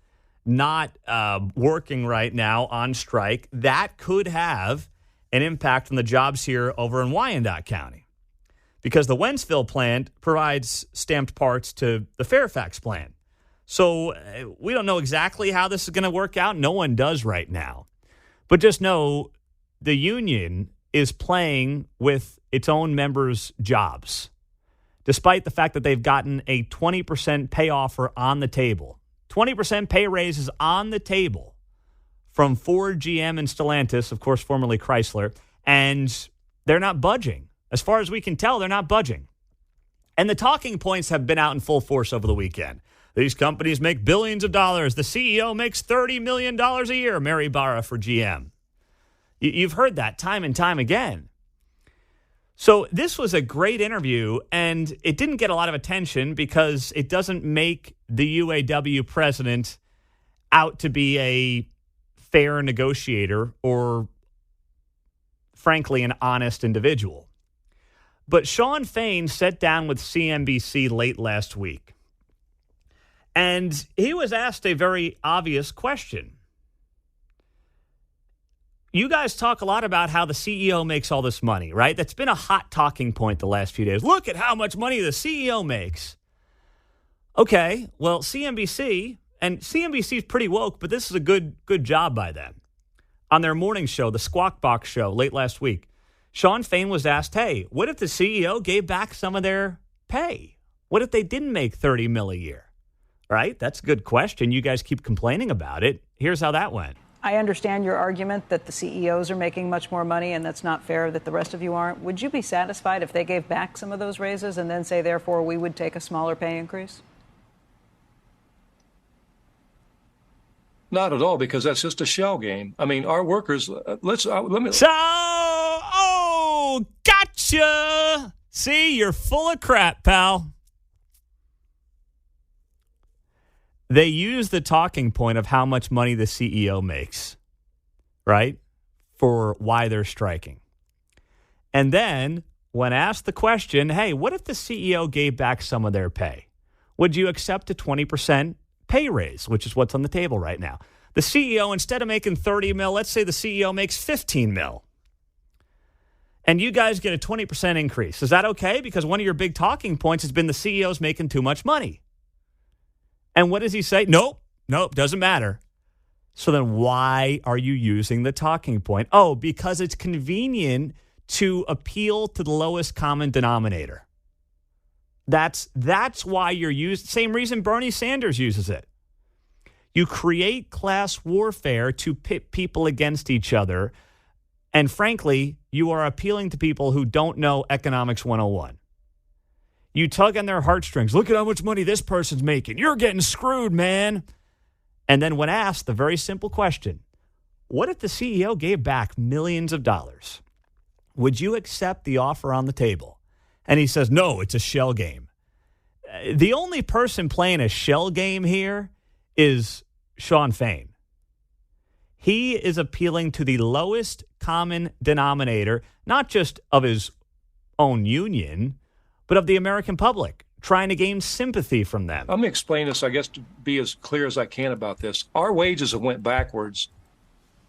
not working right now on strike, that could have an impact on the jobs here over in Wyandotte County. Because the Wentzville plant provides stamped parts to the Fairfax plant. So we don't know exactly how this is going to work out. No one does right now. But just know the union is playing with its own members' jobs, despite the fact that they've gotten a 20% pay offer on the table. 20% pay raises on the table from Ford, GM, and Stellantis, of course, formerly Chrysler, and they're not budging. As far as we can tell, they're not budging. And the talking points have been out in full force over the weekend. These companies make billions of dollars. The CEO makes $30 million a year, Mary Barra for GM. You've heard that time and time again. So this was a great interview, and it didn't get a lot of attention because it doesn't make the UAW president out to be a fair negotiator or, frankly, an honest individual. But Shawn Fain sat down with CNBC late last week, and he was asked a very obvious question. You guys talk a lot about how the CEO makes all this money, right? That's been a hot talking point the last few days. Look at how much money the CEO makes. Okay, well, CNBC is pretty woke, but this is a good job by them. On their morning show, the Squawk Box show, late last week, Shawn Fain was asked, hey, what if the CEO gave back some of their pay? What if they didn't make $30 million a year? Right? That's a good question. You guys keep complaining about it. Here's how that went. I understand your argument that the CEOs are making much more money and that's not fair that the rest of you aren't. Would you be satisfied if they gave back some of those raises and then say, therefore, we would take a smaller pay increase? Not at all, because that's just a shell game. I mean, our workers, let me. Gotcha. See, you're full of crap, pal. They use the talking point of how much money the CEO makes, right, for why they're striking. And then when asked the question, hey, what if the CEO gave back some of their pay? Would you accept a 20% pay raise, which is what's on the table right now? The CEO, instead of making $30 million, let's say the CEO makes $15 million. And you guys get a 20% increase. Is that okay? Because one of your big talking points has been the CEO's making too much money. And what does he say? Nope, doesn't matter. So then why are you using the talking point? Oh, because it's convenient to appeal to the lowest common denominator. That's why you're using, same reason Bernie Sanders uses it. You create class warfare to pit people against each other. And frankly, you are appealing to people who don't know Economics 101. You tug on their heartstrings. Look at how much money this person's making. You're getting screwed, man. And then when asked the very simple question, what if the CEO gave back millions of dollars? Would you accept the offer on the table? And he says, no, it's a shell game. The only person playing a shell game here is Shawn Fain. He is appealing to the lowest common denominator, not just of his own union, but of the American public, trying to gain sympathy from them. Let me explain this, I guess, to be as clear as I can about this. Our wages have went backwards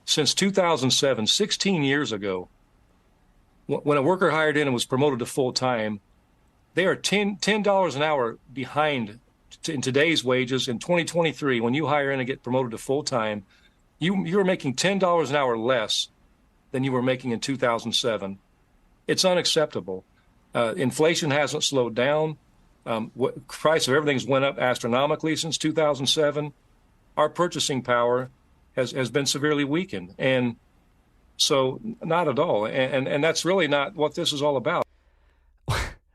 since 2007, 16 years ago. When a worker hired in and was promoted to full-time, they are $10 an hour behind in today's wages. In 2023, when you hire in and get promoted to full-time, you are making $10 an hour less than you were making in 2007. It's unacceptable. Inflation hasn't slowed down. Price of everything's went up astronomically since 2007. Our purchasing power has been severely weakened. And so not at all. And that's really not what this is all about.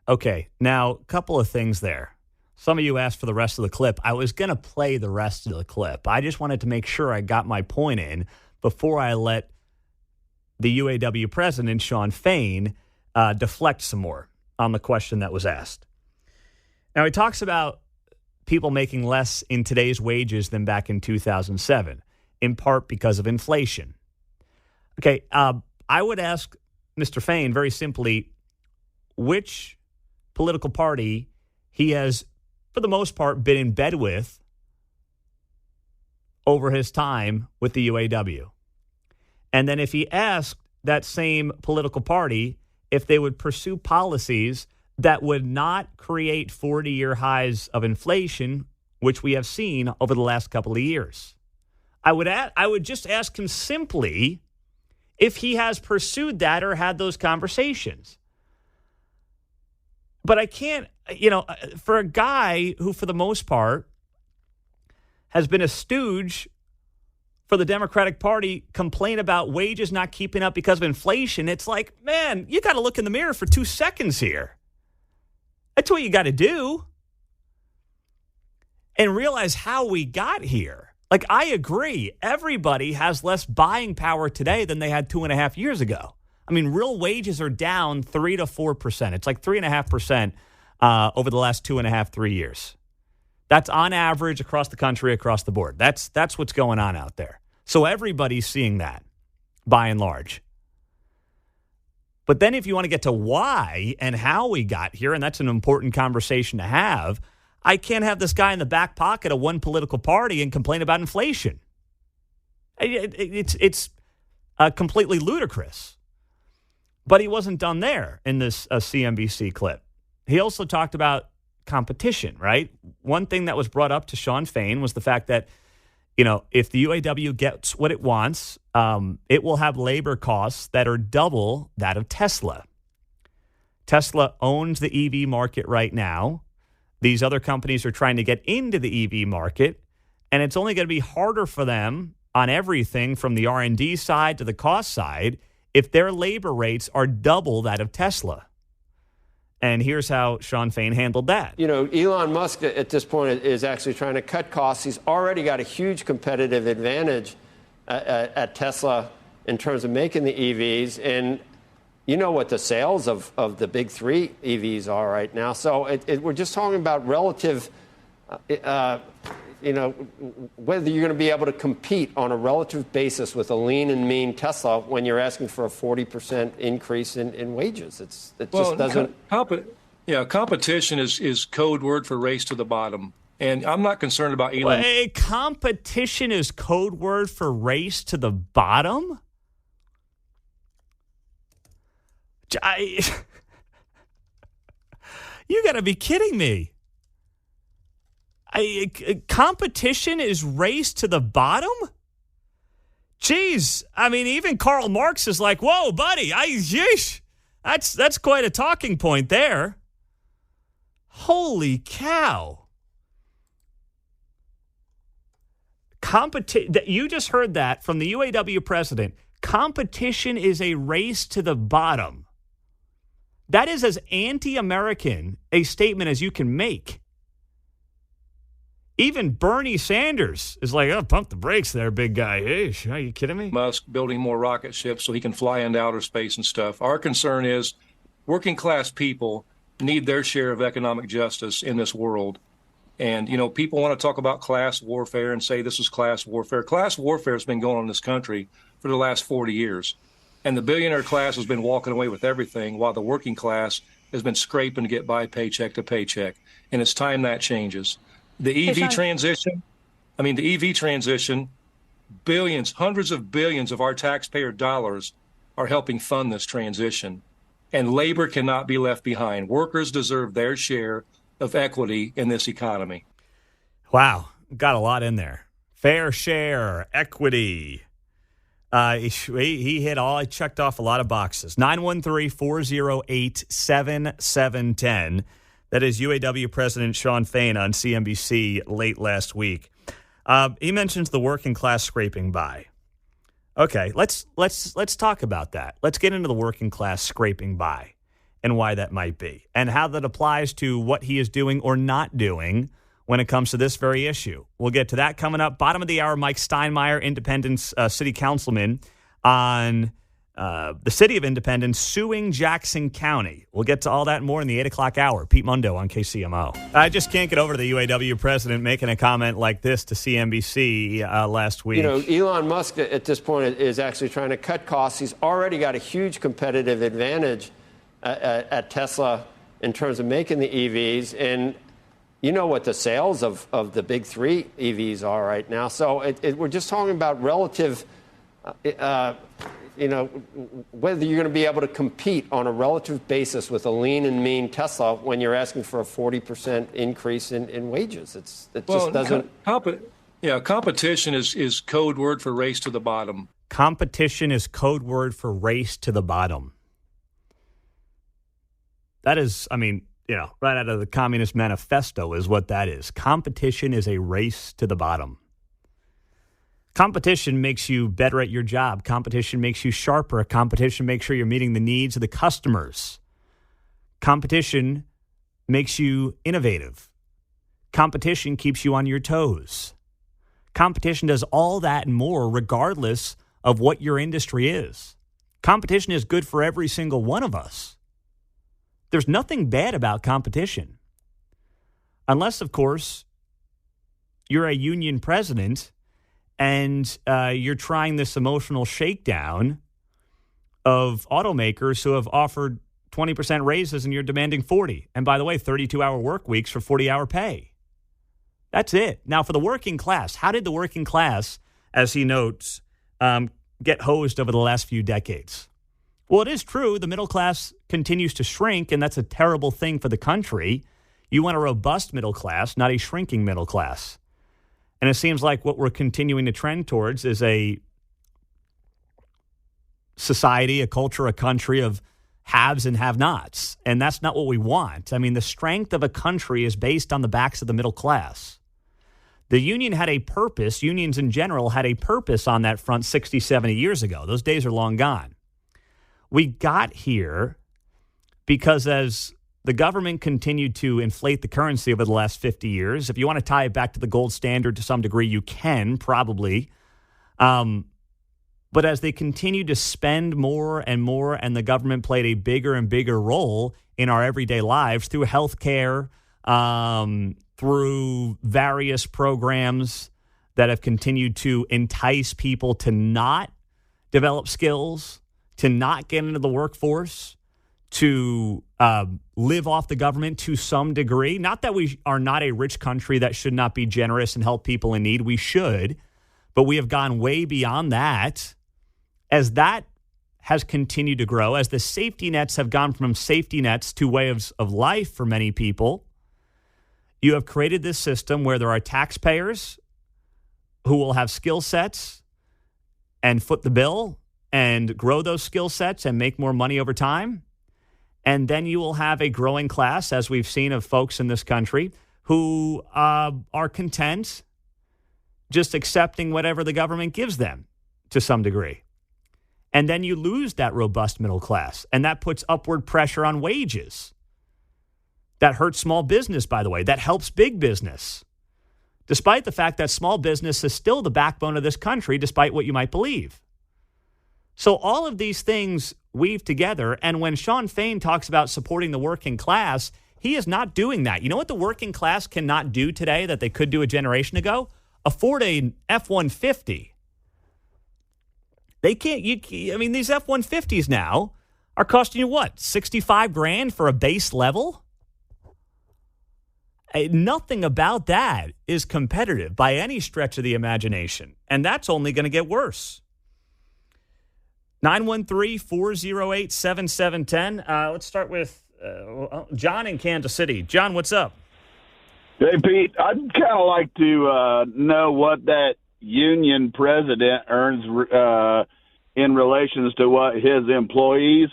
Okay, now, a couple of things there. Some of you asked for the rest of the clip. I was going to play the rest of the clip. I just wanted to make sure I got my point in before I let the UAW president, Shawn Fain, deflect some more on the question that was asked. Now, he talks about people making less in today's wages than back in 2007, in part because of inflation. Okay, I would ask Mr. Fain very simply, which political party he has, for the most part, been in bed with over his time with the UAW. And then if he asked that same political party if they would pursue policies that would not create 40-year highs of inflation, which we have seen over the last couple of years. I would just ask him simply if he has pursued that or had those conversations. But I can't, for a guy who, for the most part, has been a stooge for the Democratic Party, complain about wages not keeping up because of inflation, it's like, man, you got to look in the mirror for 2 seconds here. That's what you got to do. And realize how we got here. Like, I agree. Everybody has less buying power today than they had 2.5 years ago. I mean, real wages are down 3 to 4%. It's like 3.5% over the last 2.5, 3 years. That's on average across the country, across the board. That's what's going on out there. So everybody's seeing that, by and large. But then if you want to get to why and how we got here, and that's an important conversation to have, I can't have this guy in the back pocket of one political party and complain about inflation. It's completely ludicrous. But he wasn't done there in this CNBC clip. He also talked about competition, right? One thing that was brought up to Shawn Fain was the fact that, if the UAW gets what it wants, it will have labor costs that are double that of Tesla. Tesla owns the EV market right now. These other companies are trying to get into the EV market, and it's only going to be harder for them on everything from the R&D side to the cost side if their labor rates are double that of Tesla. And here's how Shawn Fain handled that. Elon Musk at this point is actually trying to cut costs. He's already got a huge competitive advantage at Tesla in terms of making the EVs. And you know what the sales of the big three EVs are right now. So we're just talking about relative, whether you're going to be able to compete on a relative basis with a lean and mean Tesla when you're asking for a 40% increase in wages. It just doesn't. Competition is code word for race to the bottom. And I'm not concerned about Elon. Wait, competition is code word for race to the bottom? You got to be kidding me. Competition is race to the bottom? Jeez, I mean, even Karl Marx is like, whoa, buddy, that's quite a talking point there. Holy cow. You just heard that from the UAW president. Competition is a race to the bottom. That is as anti-American a statement as you can make. Even Bernie Sanders is like, oh, pump the brakes there, big guy. Hey, are you kidding me? Musk building more rocket ships so he can fly into outer space and stuff. Our concern is working class people need their share of economic justice in this world. And, people want to talk about class warfare and say this is class warfare. Class warfare has been going on in this country for the last 40 years. And the billionaire class has been walking away with everything while the working class has been scraping to get by paycheck to paycheck. And it's time that changes. The EV transition, billions, hundreds of billions of our taxpayer dollars are helping fund this transition. And labor cannot be left behind. Workers deserve their share of equity in this economy. Wow, got a lot in there. Fair share, equity. He checked off a lot of boxes. 913-408-7710. That is UAW President Shawn Fain on CNBC late last week. He mentions the working class scraping by. Okay, let's talk about that. Let's get into the working class scraping by and why that might be and how that applies to what he is doing or not doing when it comes to this very issue. We'll get to that coming up. Bottom of the hour, Mike Steinmeier, Independence city councilman, on the city of Independence suing Jackson County. We'll get to all that and more in the 8 o'clock hour. Pete Mundo on KCMO. I just can't get over the UAW president making a comment like this to CNBC last week. You know, Elon Musk at this point is actually trying to cut costs. He's already got a huge competitive advantage at Tesla in terms of making the EVs. And you know what the sales of the big three EVs are right now. So we're just talking about relative whether you're going to be able to compete on a relative basis with a lean and mean Tesla when you're asking for a 40% increase in wages. It just doesn't. Competition is code word for race to the bottom. Competition is code word for race to the bottom. That is, right out of the Communist Manifesto is what that is. Competition is a race to the bottom. Competition makes you better at your job. Competition makes you sharper. Competition makes sure you're meeting the needs of the customers. Competition makes you innovative. Competition keeps you on your toes. Competition does all that and more regardless of what your industry is. Competition is good for every single one of us. There's nothing bad about competition. Unless, of course, you're a union president and you're trying this emotional shakedown of automakers who have offered 20% raises and you're demanding 40. And by the way, 32-hour work weeks for 40-hour pay. That's it. Now, for the working class, how did the working class, as he notes, get hosed over the last few decades? Well, it is true. The middle class continues to shrink, and that's a terrible thing for the country. You want a robust middle class, not a shrinking middle class. And it seems like what we're continuing to trend towards is a society, a culture, a country of haves and have-nots. And that's not what we want. I mean, the strength of a country is based on the backs of the middle class. The union had a purpose. Unions in general had a purpose on that front 60, 70 years ago. Those days are long gone. We got here because as the government continued to inflate the currency over the last 50 years. If you want to tie it back to the gold standard to some degree, you can, probably. But as they continued to spend more and more, and the government played a bigger and bigger role in our everyday lives through healthcare, through various programs that have continued to entice people to not develop skills, to not get into the workforce, to live off the government to some degree. Not that we are not a rich country that should not be generous and help people in need. We should. But we have gone way beyond that. As that has continued to grow, as the safety nets have gone from safety nets to ways of life for many people, you have created this system where there are taxpayers who will have skill sets and foot the bill and grow those skill sets and make more money over time. And then you will have a growing class, as we've seen, of folks in this country who are content just accepting whatever the government gives them to some degree. And then you lose that robust middle class, and that puts upward pressure on wages. That hurts small business, by the way. That helps big business, despite the fact that small business is still the backbone of this country, despite what you might believe. So all of these things weave together, and when Shawn Fain talks about supporting the working class, he is not doing that. You know what the working class cannot do today that they could do a generation ago? Afford a F-150. They can't. These F-150s now are costing you what, $65,000 for a base level? Nothing about that is competitive by any stretch of the imagination, and that's only going to get worse. 913-408-7710. Let's start with John in Kansas City. John, what's up? Hey, Pete, I'd kind of like to know what that union president earns in relations to what his employees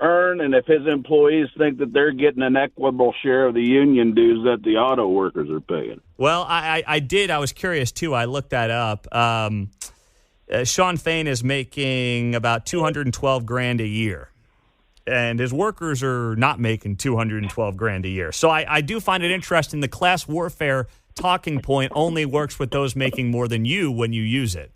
earn, and if his employees think that they're getting an equitable share of the union dues that the auto workers are paying. Well, I did. I was curious, too. I looked that up. Sean Fain is making about $212,000 a year, and his workers are not making $212,000 a year. So I do find it interesting. The class warfare talking point only works with those making more than you when you use it.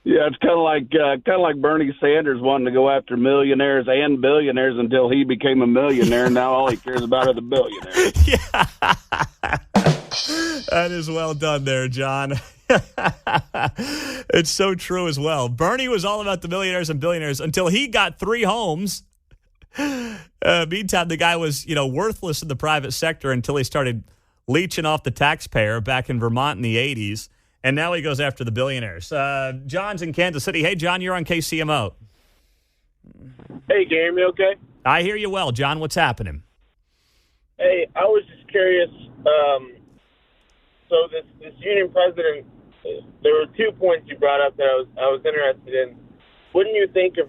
Yeah, it's kind of like Bernie Sanders wanting to go after millionaires and billionaires until he became a millionaire. Now all he cares about are the billionaires. Yeah, that is well done there, John. It's so true as well. Bernie was all about the millionaires and billionaires until he got 3 homes. Meantime, the guy was, worthless in the private sector until he started leeching off the taxpayer back in Vermont in the 80s. And now he goes after the billionaires. John's in Kansas City. Hey, John, you're on KCMO. Hey, can you hear me okay? I hear you well. John, what's happening? Hey, I was just curious. So this union president, there were 2 points you brought up that I was interested in. Wouldn't you think if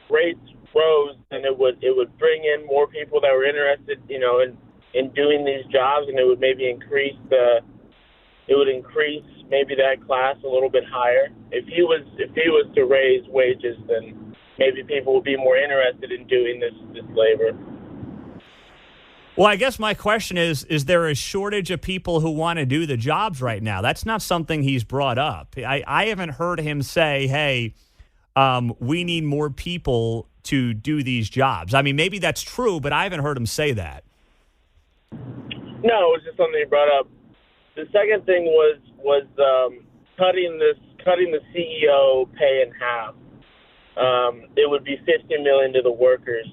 rates rose, then it would bring in more people that were interested, in doing these jobs, and it would maybe increase maybe that class a little bit higher. If he was to raise wages, then maybe people would be more interested in doing this labor. Well, I guess my question is there a shortage of people who want to do the jobs right now? That's not something he's brought up. I haven't heard him say, hey, we need more people to do these jobs. I mean, maybe that's true, but I haven't heard him say that. No, it was just something he brought up. The second thing was cutting the CEO pay in half. It would be $50 million to the workers,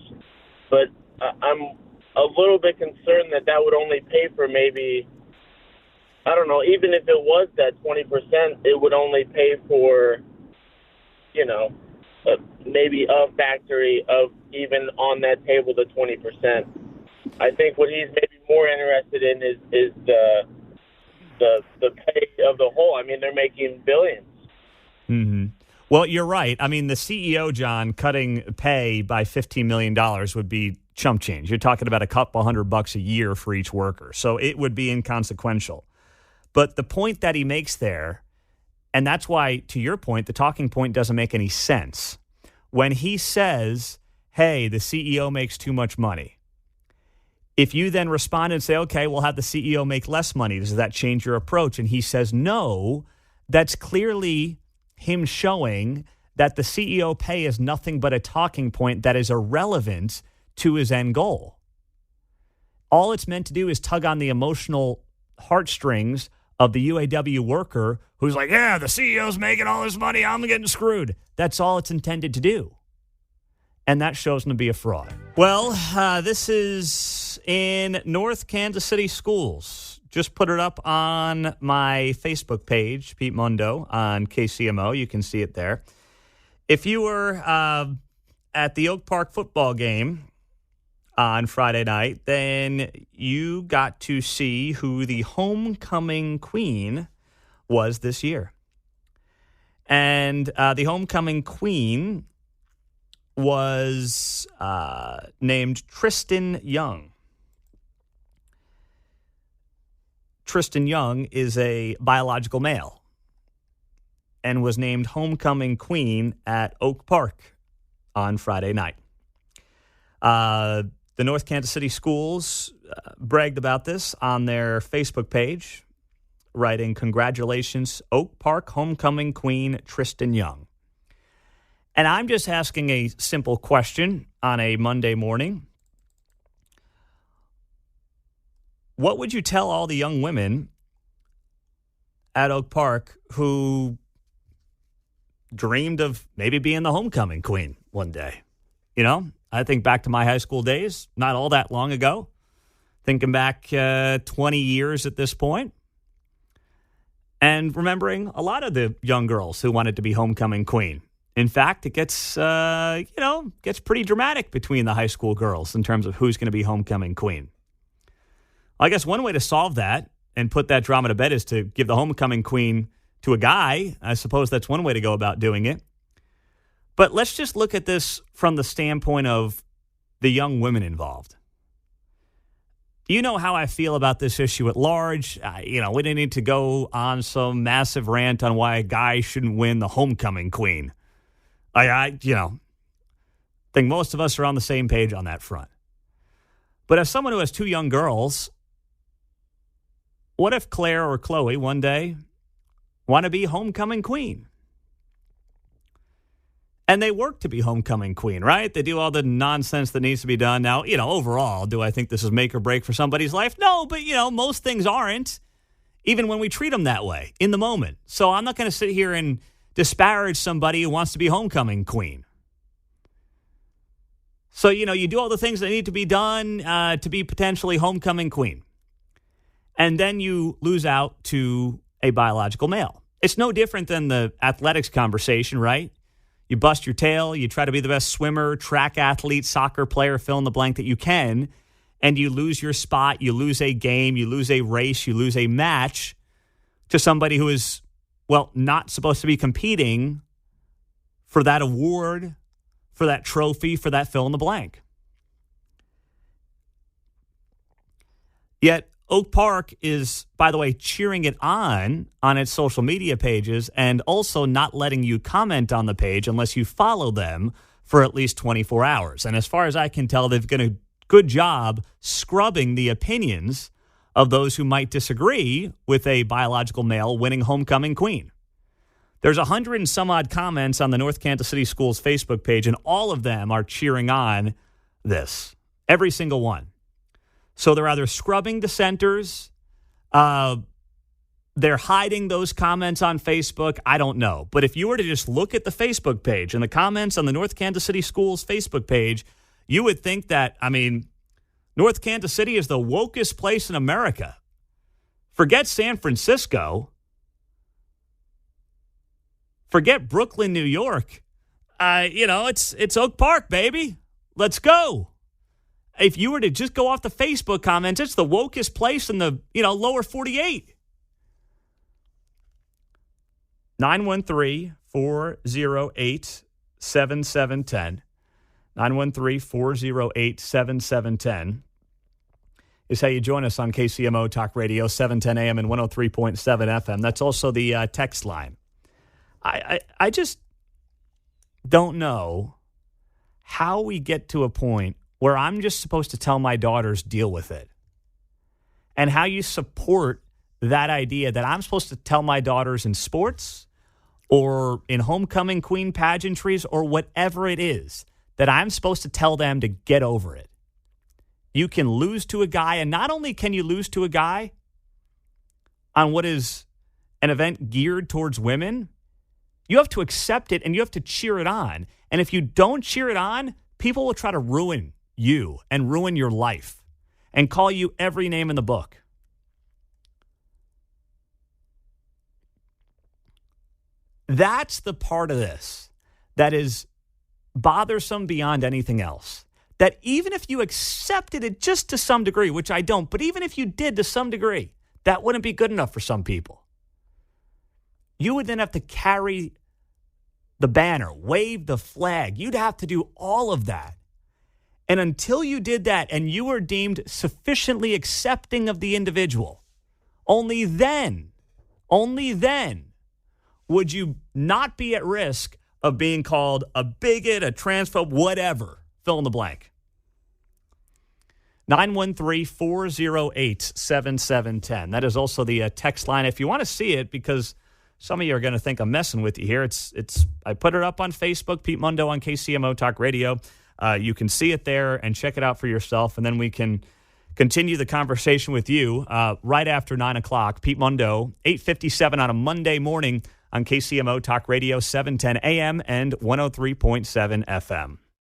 but I'm a little bit concerned that would only pay for maybe, I don't know, even if it was that 20%, it would only pay for, maybe a factory of even on that table the 20%. I think what he's maybe more interested in is the pay of the whole. I mean, they're making billions. Mm-hmm. Well, you're right. I mean, the CEO, John, cutting pay by $15 million would be chump change. You're talking about a couple $100 a year for each worker. So it would be inconsequential. But the point that he makes there, and that's why, to your point, the talking point doesn't make any sense. When he says, hey, the CEO makes too much money, if you then respond and say, okay, we'll have the CEO make less money, does that change your approach? And he says, no, that's clearly him showing that the CEO pay is nothing but a talking point that is irrelevant to his end goal. All it's meant to do is tug on the emotional heartstrings of the UAW worker who's like, yeah, the CEO's making all this money, I'm getting screwed. That's all it's intended to do. And that shows him to be a fraud. Well, this is in North Kansas City schools. Just put it up on my Facebook page, Pete Mundo, on KCMO. You can see it there. If you were at the Oak Park football game on Friday night, then you got to see who the homecoming queen was this year. And the homecoming queen was named Tristan Young. Tristan Young is a biological male and was named homecoming queen at Oak Park on Friday night. The North Kansas City schools bragged about this on their Facebook page, writing, congratulations, Oak Park homecoming queen Tristan Young. And I'm just asking a simple question on a Monday morning. What would you tell all the young women at Oak Park who dreamed of maybe being the homecoming queen one day? You know, I think back to my high school days, not all that long ago. Thinking back 20 years at this point. And remembering a lot of the young girls who wanted to be homecoming queen. In fact, it gets, gets pretty dramatic between the high school girls in terms of who's going to be homecoming queen. I guess one way to solve that and put that drama to bed is to give the homecoming queen to a guy. I suppose that's one way to go about doing it. But let's just look at this from the standpoint of the young women involved. You know how I feel about this issue at large. We didn't need to go on some massive rant on why a guy shouldn't win the homecoming queen. I think most of us are on the same page on that front. But as someone who has two young girls, what if Claire or Chloe one day want to be homecoming queen? And they work to be homecoming queen, right? They do all the nonsense that needs to be done. Now, overall, do I think this is make or break for somebody's life? No, but, most things aren't, even when we treat them that way in the moment. So I'm not going to sit here and disparage somebody who wants to be homecoming queen. So, you do all the things that need to be done to be potentially homecoming queen. And then you lose out to a biological male. It's no different than the athletics conversation, right? You bust your tail, you try to be the best swimmer, track athlete, soccer player, fill in the blank that you can, and you lose your spot, you lose a game, you lose a race, you lose a match to somebody who is, not supposed to be competing for that award, for that trophy, for that fill in the blank. Yet Oak Park is, by the way, cheering it on its social media pages and also not letting you comment on the page unless you follow them for at least 24 hours. And as far as I can tell, they've done a good job scrubbing the opinions of those who might disagree with a biological male winning homecoming queen. There's 100 and some odd comments on the North Kansas City Schools Facebook page, and all of them are cheering on this. Every single one. So they're either scrubbing dissenters, they're hiding those comments on Facebook. I don't know. But if you were to just look at the Facebook page and the comments on the North Kansas City Schools Facebook page, you would think that, North Kansas City is the wokest place in America. Forget San Francisco. Forget Brooklyn, New York. It's Oak Park, baby. Let's go. If you were to just go off the Facebook comments, it's the wokest place in the, lower 48. 913-408-7710. 913-408-7710 is how you join us on KCMO Talk Radio, 710 AM and 103.7 FM. That's also the text line. I just don't know how we get to a point where I'm just supposed to tell my daughters, deal with it. And how you support that idea that I'm supposed to tell my daughters in sports or in homecoming queen pageantries or whatever it is, that I'm supposed to tell them to get over it. You can lose to a guy, and not only can you lose to a guy on what is an event geared towards women, you have to accept it and you have to cheer it on. And if you don't cheer it on, people will try to ruin you and ruin your life and call you every name in the book. That's the part of this that is bothersome beyond anything else. That even if you accepted it just to some degree, which I don't, but even if you did to some degree, that wouldn't be good enough for some people. You would then have to carry the banner, wave the flag. You'd have to do all of that. And until you did that and you were deemed sufficiently accepting of the individual, only then would you not be at risk of being called a bigot, a transphobe, whatever. Fill in the blank. 913-408-7710. That is also the text line. If you want to see it, because some of you are going to think I'm messing with you here. I put it up on Facebook, Pete Mundo on KCMO Talk Radio. You can see it there and check it out for yourself, and then we can continue the conversation with you right after 9 o'clock. Pete Mundo, 8:57 on a Monday morning on KCMO Talk Radio, 710 AM and 103.7 FM.